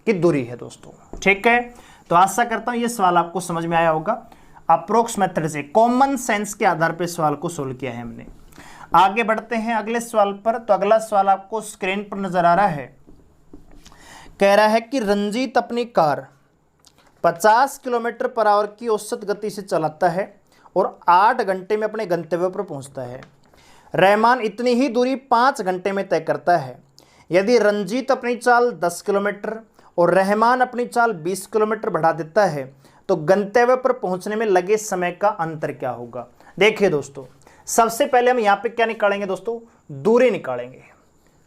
की दूरी है दोस्तों। ठीक है, तो आशा करता हूं ये सवाल आपको समझ में आया होगा। अप्रोक्स मेथड से, कॉमन सेंस के आधार पर सवाल को सोल्व किया है हमने। आगे बढ़ते हैं अगले सवाल पर। तो अगला सवाल आपको स्क्रीन पर नजर आ रहा है। कह रहा है कि रंजीत अपनी कार 50 किलोमीटर पर आवर की औसत गति से चलाता है और 8 घंटे में अपने गंतव्य पर पहुंचता है। रहमान इतनी ही दूरी 5 घंटे में तय करता है। यदि रंजीत अपनी चाल 10 किलोमीटर और रहमान अपनी चाल 20 किलोमीटर बढ़ा देता है तो गंतव्य पर पहुंचने में लगे समय का अंतर क्या होगा। देखिए दोस्तों, सबसे पहले हम यहां पे क्या निकालेंगे दोस्तों, दूरी निकालेंगे।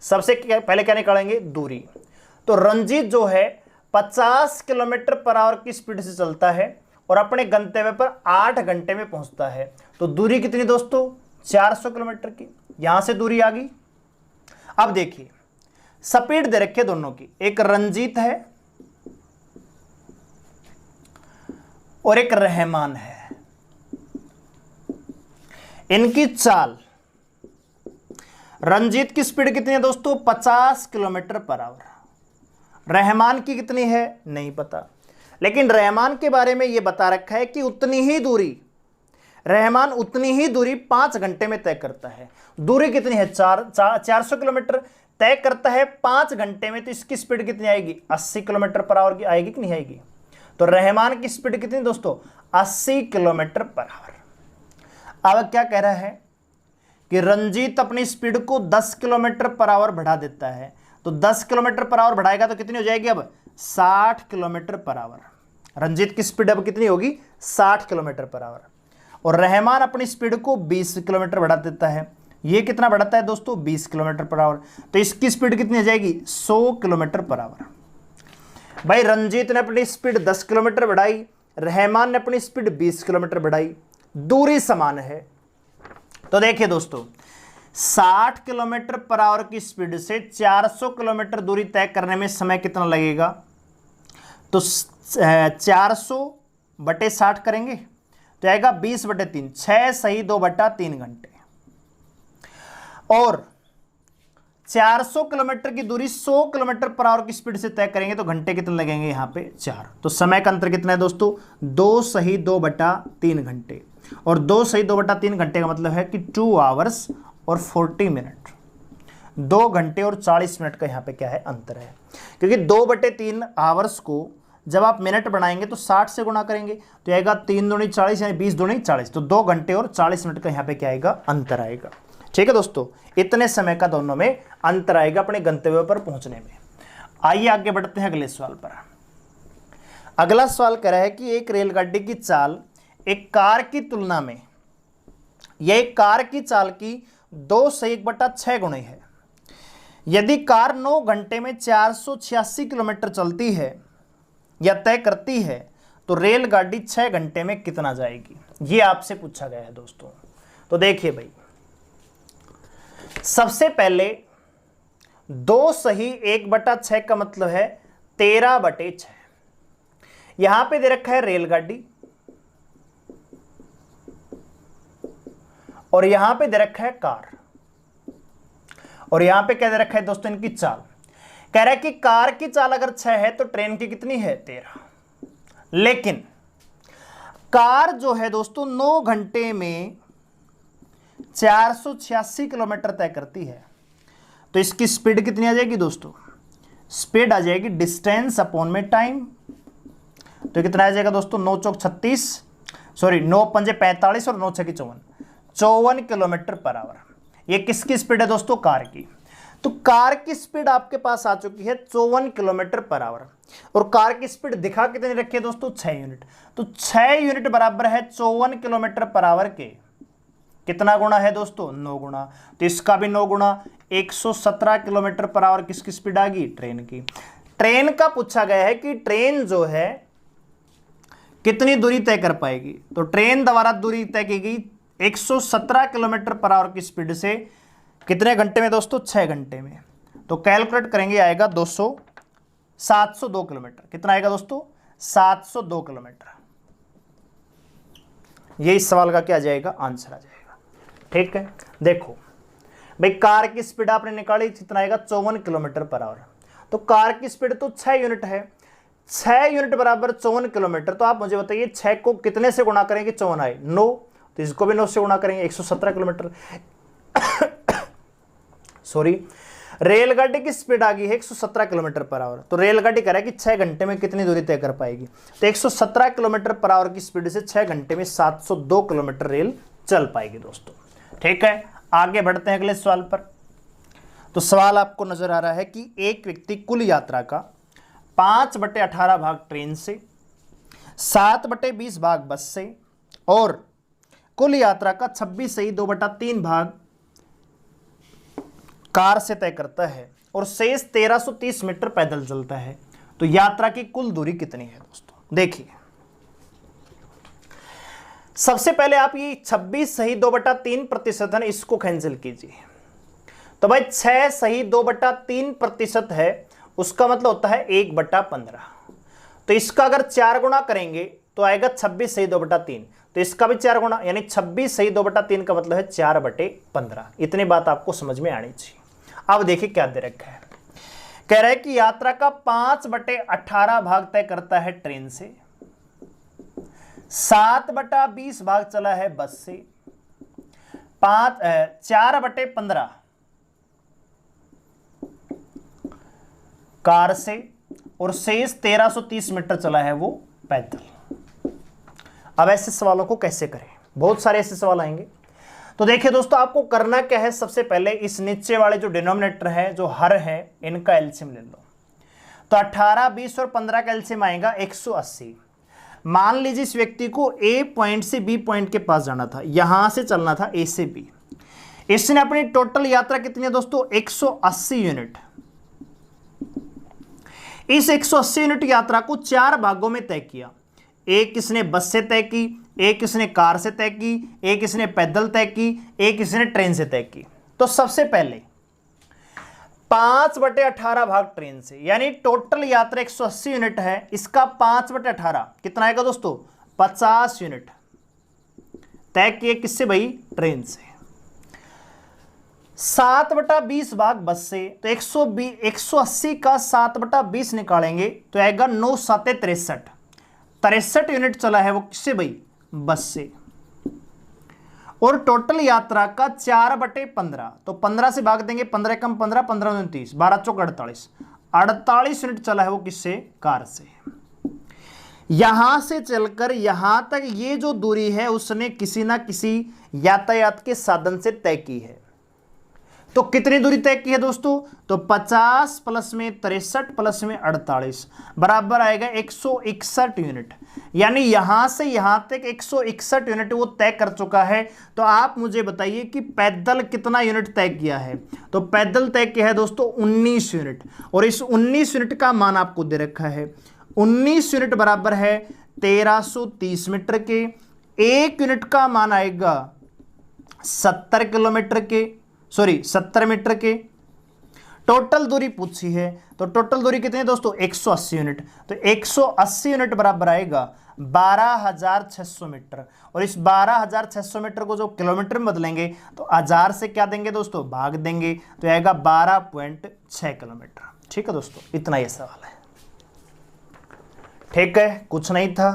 सबसे पहले क्या निकालेंगे, दूरी। तो रंजीत जो है 50 किलोमीटर पर आवर की स्पीड से चलता है और अपने गंतव्य पर 8 घंटे में पहुंचता है। तो दूरी कितनी दोस्तों, 400 किलोमीटर की। यहां से दूरी आ गई। अब देखिए स्पीड दे रखी है दोनों की, एक रंजीत है और एक रहमान है। इनकी चाल, रंजीत की स्पीड कितनी है दोस्तों, 50 किलोमीटर पर आवर। रहमान की कितनी है नहीं पता, लेकिन रहमान के बारे में यह बता रखा है कि उतनी ही दूरी, रहमान उतनी ही दूरी 5 घंटे में तय करता है। दूरी कितनी है, 400 किलोमीटर तय करता है 5 घंटे में। तो इसकी स्पीड कितनी आएगी, 80 किलोमीटर पर आवर की आएगी कि नहीं आएगी। तो रहमान की स्पीड कितनी दोस्तों, 80 किलोमीटर पर आवर। अब क्या कह रहा है कि रंजीत अपनी स्पीड को 10 किलोमीटर पर आवर बढ़ा देता है। तो 10 किलोमीटर पर आवर बढ़ाएगा तो कितनी हो जाएगी, अब 60 किलोमीटर पर आवर। रंजीत की स्पीड अब कितनी होगी, 60 किलोमीटर पर आवर। और रहमान अपनी स्पीड को 20 किलोमीटर बढ़ा देता है। ये कितना बढ़ाता है दोस्तों, 20 किलोमीटर पर आवर। तो इसकी स्पीड कितनी हो जाएगी, 100 किलोमीटर पर आवर। भाई रंजीत ने अपनी स्पीड 10 किलोमीटर बढ़ाई, रहमान ने अपनी स्पीड 20 किलोमीटर बढ़ाई, दूरी समान है। तो देखिए दोस्तों, 60 किलोमीटर पर आवर की स्पीड से 400 किलोमीटर दूरी तय करने में समय कितना लगेगा। तो 400/60 करेंगे तो आएगा 20/3, 6 सही 2/3 घंटे। और 400 किलोमीटर की दूरी 100 किलोमीटर पर आवर की स्पीड से तय करेंगे तो घंटे कितने लगेंगे, यहां पे 4। तो समय का अंतर कितना है दोस्तों, 2 सही 2/3 घंटे। और 2 सही 2/3 घंटे का मतलब है कि 2 आवर्स और 40 मिनट, 2 घंटे और 40 मिनट का यहां पे क्या है, अंतर है। क्योंकि 2/3 आवर्स को जब आप मिनट बनाएंगे तो 60 से गुणा करेंगे तो आएगा 3 दूनी 40 यानी 20 दूनी 40। तो 2 घंटे और 40 मिनट का यहां पे क्या आएगा, अंतर आएगा। ठीक है दोस्तों, इतने समय का दोनों में अंतर आएगा अपने गंतव्य पर पहुंचने में। आइए आगे बढ़ते हैं अगले सवाल पर। अगला सवाल कह रहा है कि एक रेलगाड़ी की चाल एक कार की तुलना में, यह एक कार की चाल की 2 से 1/6 गुणी है। यदि कार 9 घंटे में 486 किलोमीटर चलती है या तय करती है तो रेलगाड़ी 6 घंटे में कितना जाएगी, यह आपसे पूछा गया है दोस्तों। तो देखिए भाई, सबसे पहले 2 सही 1/6 का मतलब है 13/6। यहां पे दे रखा है रेलगाड़ी और यहां पे दे रखा है कार, और यहां पे क्या दे रखा है दोस्तों, इनकी चाल। कह रहा है कि कार की चाल अगर 6 है तो ट्रेन की कितनी है, 13। लेकिन कार जो है दोस्तों 9 घंटे में 486 किलोमीटर तय करती है। तो इसकी स्पीड कितनी आ जाएगी दोस्तों, स्पीड आ जाएगी डिस्टेंस अपॉन में टाइम। तो कितना आ जाएगा दोस्तों, 9 चौक 36, सॉरी 9 पंजे 45 और 9 छक्के 54 किलोमीटर पर आवर। ये किसकी स्पीड है दोस्तों, कार की। तो कार की स्पीड आपके पास आ चुकी है 54 किलोमीटर पर आवर। और कार की स्पीड दिखा कितनी रखी है दोस्तों, 6 यूनिट। तो 6 यूनिट बराबर है 54 किलोमीटर पर आवर के कितना गुणा है दोस्तों, 9 गुणा। तो इसका भी 9 गुणा, 117 किलोमीटर पर आवर किसकी स्पीड आ गई, ट्रेन की। ट्रेन का पूछा गया है कि ट्रेन जो है कितनी दूरी तय कर पाएगी। तो ट्रेन द्वारा दूरी तय की गई 117 किलोमीटर पर आवर की स्पीड से कितने घंटे में दोस्तों, 6 घंटे में। तो कैलकुलेट करेंगे, आएगा 702 किलोमीटर। कितना आएगा दोस्तों, 702 किलोमीटर। ये इस सवाल का क्या आ जाएगा, आंसर आ जाएगा। ठीक है, देखो भाई कार की स्पीड आपने निकाली, कितना आएगा, 54 किलोमीटर पर आवर। तो कार की स्पीड तो 6 यूनिट है, 6 यूनिट बराबर 54 किलोमीटर। तो आप मुझे बताइए 6 को कितने से गुणा करेंगे, 54 आए 9, तो इसको भी 9 से गुणा करेंगे, 117 किलोमीटर। सॉरी, रेलगाड़ी की स्पीड आ गई है 117 किलोमीटर पर आवर। तो रेलगाड़ी कह रहा है कि 6 घंटे में कितनी दूरी तय कर पाएगी। तो 117 किलोमीटर पर आवर की स्पीड से 6 घंटे में 702 किलोमीटर रेल चल पाएगी दोस्तों। ठीक है, आगे बढ़ते हैं अगले सवाल पर। तो सवाल आपको नजर आ रहा है कि एक व्यक्ति कुल यात्रा का 5/18 भाग ट्रेन से, 7/20 भाग बस से और कुल यात्रा का 26 सही 2/3 भाग कार से तय करता है और शेष 1330 मीटर पैदल चलता है, तो यात्रा की कुल दूरी कितनी है दोस्तों? देखिए, सबसे पहले आप ये 26 सही 2/3% है, इसको कैंसिल कीजिए। तो भाई 6 सही 2/3% है, उसका मतलब होता है 1/15। तो इसका अगर 4 गुना करेंगे तो आएगा 26 सही 2/3। तो इसका भी 4 गुना, यानी 26 सही 2/3 का मतलब है 4/15। इतनी बात आपको समझ में आनी चाहिए। अब देखिए क्या दे रखा है, कह रहा है कि यात्रा का 5/18 भाग तय करता है ट्रेन से, 7/20 भाग चला है बस से, 4/15 कार से, और शेष 1330 मीटर चला है वो पैदल। अब ऐसे सवालों को कैसे करें? बहुत सारे ऐसे सवाल आएंगे। तो देखिए दोस्तों, आपको करना क्या है, सबसे पहले इस नीचे वाले जो डिनोमिनेटर है, जो हर है, इनका एलसीएम ले लो। तो 18, 20 और 15 का एलसीएम आएगा 180। मान लीजिए इस व्यक्ति को ए पॉइंट से बी पॉइंट के पास जाना था, यहां से चलना था ए से बी। इसने अपनी टोटल यात्रा कितनी है दोस्तों? 180 यूनिट। इस 180 यूनिट यात्रा को 4 भागों में तय किया। एक इसने बस से तय की, एक इसने कार से तय की, एक इसने पैदल तय की, एक इसने ट्रेन से तय की। तो सबसे पहले 5/18 भाग ट्रेन से, यानी टोटल यात्रा 180 यूनिट है, इसका 5/18 कितना आएगा दोस्तों? 50 यूनिट तय किए। किससे भाई? ट्रेन से। 7/20 भाग बस से, तो 180 का 7/20 निकालेंगे तो आएगा 9 7 63। 63 यूनिट चला है वो किससे भाई? बस से। और टोटल यात्रा का 4/15, तो 15 से भाग देंगे, 15 कम 15, 15 29, 12 चौक 48, 48 यूनिट चला है वो किससे? कार से। यहां से चलकर यहां तक ये जो दूरी है उसने किसी ना किसी यातायात के साधन से तय की है। तो कितनी दूरी तय की है दोस्तों? तो 50 प्लस में 63 प्लस में 48 बराबर आएगा 161 यूनिट। यानी यहां से यहां तक 161 यूनिट वो तय कर चुका है। तो आप मुझे बताइए कि पैदल कितना यूनिट तय किया है? तो पैदल तय किया है दोस्तों 19 यूनिट, और इस 19 यूनिट का मान आपको दे रखा है। 19 यूनिट बराबर है 1330 मीटर के। 1 यूनिट का मान आएगा 70 किलोमीटर के, सॉरी 70 मीटर के। टोटल दूरी पूछी है, तो टोटल दूरी कितनी है दोस्तों? 180 यूनिट। तो 180 यूनिट बराबर आएगा 12,600 मीटर। और इस 12,600 मीटर को जो किलोमीटर में बदलेंगे तो 1000 से क्या देंगे दोस्तों? भाग देंगे, तो आएगा 12.6 किलोमीटर। ठीक है दोस्तों, इतना ये सवाल है। ठीक है, कुछ नहीं था,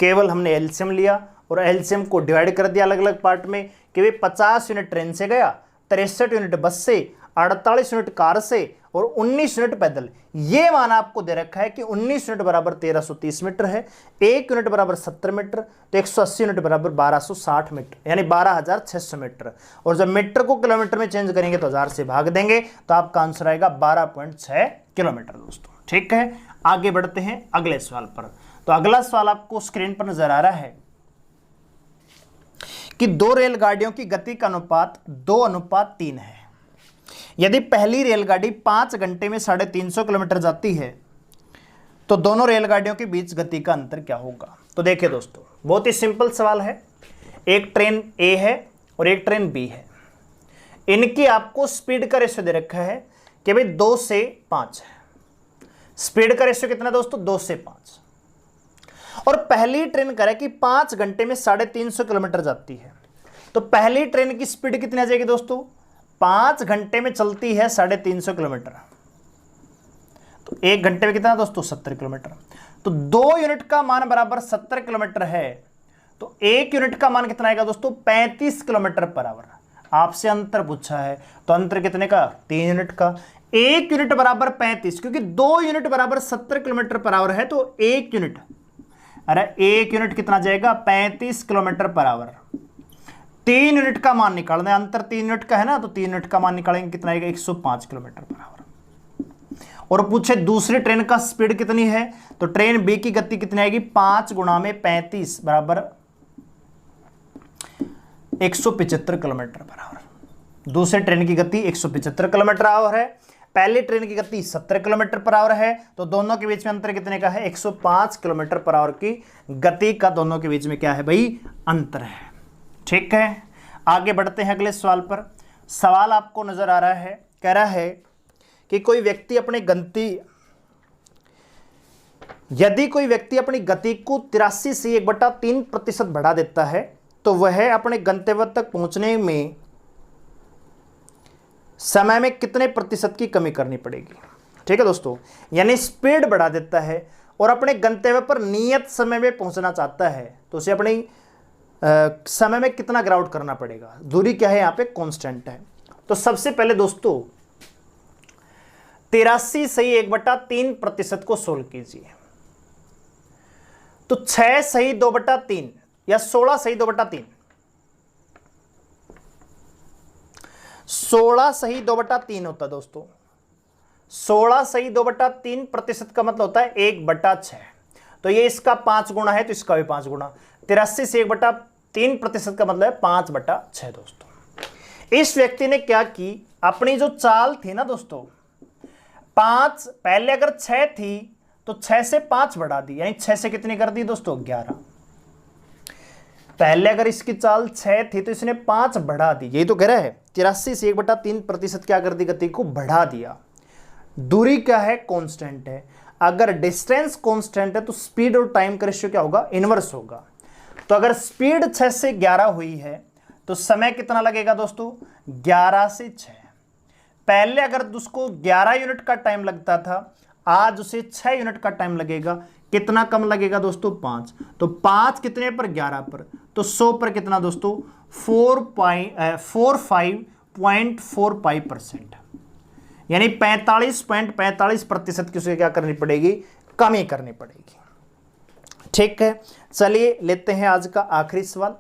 केवल हमने एलसीएम लिया और एलसीएम को डिवाइड कर दिया अलग अलग पार्ट में कि भाई 50 यूनिट ट्रेन से गया, 63 यूनिट बस से, 48 यूनिट कार से और 19 यूनिट पैदल। ये मान आपको दे रखा है कि 19 यूनिट बराबर 1330 मीटर है, 1 यूनिट बराबर 70 मीटर, तो 180 यूनिट बराबर 1260 मीटर, यानी 12,600 मीटर। और जब मीटर को किलोमीटर में चेंज करेंगे तो 1000 से भाग देंगे, तो आपका आंसर आएगा 12.6 किलोमीटर दोस्तों। ठीक है, आगे बढ़ते हैं अगले सवाल पर। तो अगला सवाल आपको स्क्रीन पर नजर आ रहा है कि 2 रेलगाड़ियों की गति का अनुपात 2:3 है। यदि पहली रेलगाड़ी 5 घंटे में 350 किलोमीटर जाती है तो दोनों रेलगाड़ियों के बीच गति का अंतर क्या होगा? तो देखिए दोस्तों, बहुत ही सिंपल सवाल है। एक ट्रेन ए है और एक ट्रेन बी है। इनकी आपको स्पीड का रेशियो दे रखा है कि भाई 2 से 5 है। स्पीड का रेशियो कितना दोस्तों? 2 से 5। और पहली ट्रेन करे कि 5 घंटे में 350 किलोमीटर जाती है, तो पहली ट्रेन की स्पीड कितनी आ जाएगी दोस्तों? 5 घंटे में चलती है 350 किलोमीटर, तो 1 घंटे में कितना दोस्तों? 70 किलोमीटर। तो 2 यूनिट का मान बराबर 70 किलोमीटर है, तो 1 यूनिट का मान कितना आएगा दोस्तों? 35 किलोमीटर पर आवर। आपसे अंतर पूछा है, तो अंतर कितने का? 3 यूनिट का। 1 यूनिट बराबर 35, क्योंकि 2 यूनिट बराबर 70 किलोमीटर पर आवर है, तो 1 यूनिट, अरे 1 यूनिट कितना जाएगा? 35 किलोमीटर पर आवर। 3 यूनिट का मान निकालना है, अंतर 3 यूनिट का है ना, तो 3 यूनिट का मान निकालेंगे, कितना आएगा? 105 किलोमीटर पर आवर। और पूछे दूसरी ट्रेन का स्पीड कितनी है, तो ट्रेन बी की गति कितनी आएगी? 5 गुणा में 35 बराबर 175 किलोमीटर पर आवर। दूसरे ट्रेन की गति 175 किलोमीटर आवर है, पहली ट्रेन की गति 70 किलोमीटर पर आवर है, तो दोनों के बीच में अंतर कितने का है? 105 किलोमीटर पर आवर की गति का दोनों के बीच में क्या है भाई? अंतर है। ठीक है, आगे बढ़ते हैं अगले सवाल पर। सवाल आपको नजर आ रहा है, कह रहा है कि कोई व्यक्ति अपनी गति, यदि कोई व्यक्ति अपनी गति को 83 से 1/3% बढ़ा देता है तो वह अपने गंतव्य तक पहुंचने में समय में कितने प्रतिशत की कमी करनी पड़ेगी? ठीक है दोस्तों, यानी स्पीड बढ़ा देता है और अपने गंतव्य पर नियत समय में पहुंचना चाहता है तो उसे अपनी समय में कितना गिरावट करना पड़ेगा? दूरी क्या है? यहां पे कांस्टेंट है। तो सबसे पहले दोस्तों 83 सही 1/3% को सोल्व कीजिए। तो 6 सही 2/3 या 16 सही 2/3, 16 सही 2/3 होता है दोस्तों। 16 सही 2/3% का मतलब होता है 1/6। तो ये इसका 5 गुना है तो इसका भी 5 गुना। 83 से 1/3% का मतलब है 5/6 दोस्तों। इस व्यक्ति ने क्या की, अपनी जो चाल थी ना दोस्तों 5, पहले अगर 6 थी तो 6 से 5 बढ़ा दी, यानी 6 से कितनी कर दी दोस्तों? 11। पहले अगर इसकी चाल 6 थी तो इसने 5 बढ़ा दी, यही तो कह रहा है। 83 से 1/3% क्या कर दी? गति को बढ़ा दिया। दूरी क्या है? कांस्टेंट है। अगर डिस्टेंस कांस्टेंट है तो स्पीड और टाइम का रेशियो क्या होगा? इनवर्स होगा। तो अगर स्पीड 6 से 11 हुई है तो समय कितना लगेगा दोस्तों? 11 से 6। पहले अगर उसको 11 यूनिट का टाइम लगता था, आज उसे 6 यूनिट का टाइम लगेगा। कितना कम लगेगा दोस्तों? 5। तो 5 कितने पर? 11 पर। तो 100 पर कितना दोस्तों? 45.45%, यानी 45.45% की उसे क्या करनी पड़ेगी? कमी करनी पड़ेगी। ठीक है, चलिए लेते हैं आज का आखिरी सवाल।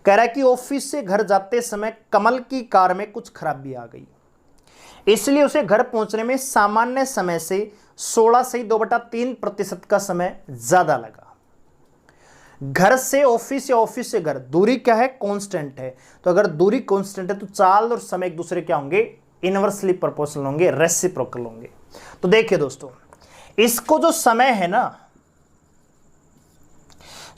कह रहा है कि ऑफिस से घर जाते समय कमल की कार में कुछ खराबी आ गई, इसलिए उसे घर पहुंचने में सामान्य समय से 16 सही 2/3% का समय ज्यादा लगा। घर से ऑफिस या ऑफिस से घर, दूरी क्या है? कांस्टेंट है। तो अगर दूरी कांस्टेंट है तो चाल और समय एक दूसरे क्या होंगे? इनवर्सली प्रोपोर्शनल होंगे, रेसिप्रोकल होंगे। तो देखिए दोस्तों, इसको जो समय है ना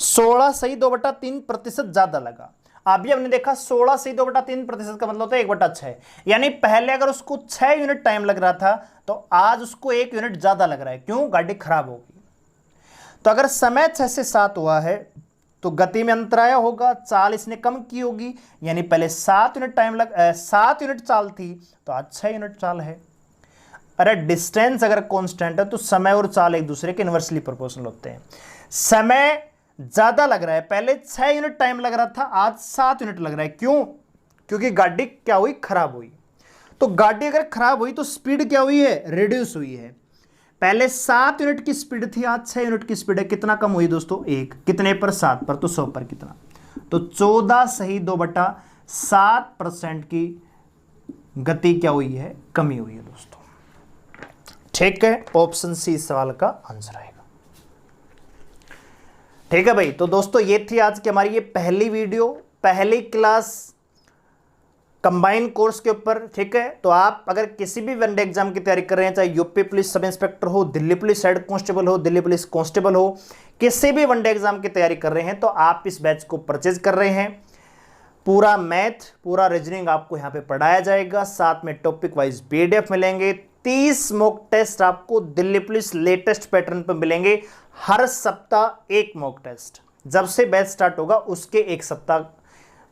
16 सही 2/3% ज्यादा लगा। अभी हमने देखा 16 सही 2/3% का मतलब होता है 1/6, यानी पहले अगर उसको 6 यूनिट टाइम लग रहा था तो आज उसको 1 यूनिट ज्यादा लग रहा है। क्यों? गाड़ी खराब होगी। तो अगर समय 6 से 7 हुआ है तो गति में अंतर आया होगा, चाल इसने कम की होगी, यानी पहले 7 यूनिट टाइम 7 यूनिट चाल थी तो आज 6 यूनिट चाल है। अरे डिस्टेंस अगर कांस्टेंट है तो समय और चाल एक दूसरे के इनवर्सली प्रोपोर्शनल होते हैं। समय ज्यादा लग रहा है, पहले 6 यूनिट टाइम लग रहा था, आज 7 यूनिट लग रहा है। क्यों? क्योंकि गाड़ी क्या हुई? खराब हुई। तो गाड़ी अगर खराब हुई तो स्पीड क्या हुई है? रिड्यूस हुई है। पहले 7 यूनिट की स्पीड थी, आज 6 यूनिट की स्पीड है। कितना कम हुई दोस्तों? 1। कितने पर? 7 पर। तो 100 पर कितना? तो 14 सही 2/7% की गति क्या हुई है? कमी हुई है दोस्तों। ठीक है, ऑप्शन सी सवाल का आंसर आएगा। ठीक है भाई, तो दोस्तों ये थी आज की हमारी ये पहली वीडियो, पहली क्लास कंबाइंड कोर्स के ऊपर। ठीक है, तो आप अगर किसी भी वनडे एग्जाम की तैयारी कर रहे हैं, चाहे यूपी पुलिस सब इंस्पेक्टर हो, दिल्ली पुलिस हेड कांस्टेबल हो, दिल्ली पुलिस कांस्टेबल हो, किसी भी वनडे एग्जाम की तैयारी कर रहे हैं तो आप इस बैच को परचेज कर रहे हैं। पूरा मैथ, पूरा रीजनिंग आपको यहाँ पे पढ़ाया जाएगा, साथ में टॉपिक वाइज PDF मिलेंगे। 30 मॉक टेस्ट आपको दिल्ली पुलिस लेटेस्ट पैटर्न पर मिलेंगे। हर सप्ताह एक मॉक टेस्ट। जब से बैच स्टार्ट होगा उसके एक सप्ताह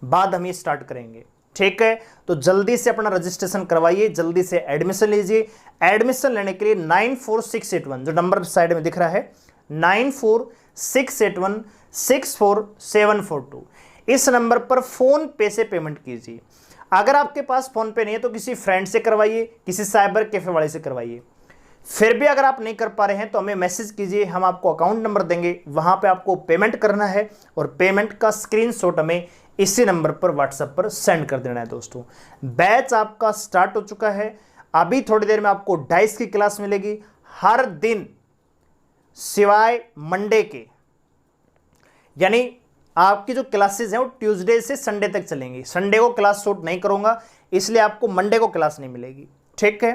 बाद हम ये स्टार्ट करेंगे। ठीक है, तो जल्दी से अपना रजिस्ट्रेशन करवाइए, जल्दी से एडमिशन लीजिए। एडमिशन लेने के लिए 94681 जो नंबर साइड में दिख रहा है 94681644742 इस नंबर पर फोन पे से पेमेंट कीजिए। अगर आपके पास फोन पे नहीं है तो किसी फ्रेंड से करवाइए, किसी साइबर कैफे वाले से करवाइए। फिर भी अगर आप नहीं कर पा रहे हैं तो हमें मैसेज कीजिए, हम आपको अकाउंट नंबर देंगे, वहां पे आपको पेमेंट करना है और पेमेंट का स्क्रीनशॉट हमें इसी नंबर पर व्हाट्सएप पर सेंड कर देना है। दोस्तों बैच आपका स्टार्ट हो चुका है। अभी थोड़ी देर में आपको डाइस की क्लास मिलेगी हर दिन सिवाय मंडे के, यानी आपकी जो क्लासेस हैं वो ट्यूसडे से संडे तक चलेंगी। संडे को क्लास शूट नहीं करूंगा, इसलिए आपको मंडे को क्लास नहीं मिलेगी। ठीक है,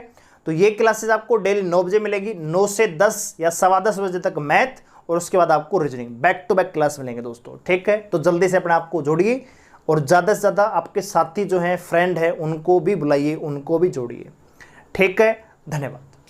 तो ये क्लासेस आपको डेली 9 बजे मिलेगी, 9 से 10 या 10:15 बजे तक मैथ, और उसके बाद आपको reasoning, back to back class मिलेंगे दोस्तों। ठीक है, तो जल्दी से अपने आप को जोड़िए और ज़्यादा से ज़्यादा आपके साथी जो हैं, फ्रेंड है, उनको भी बुलाइए, उनको भी जोड़िए। ठीक है, धन्यवाद।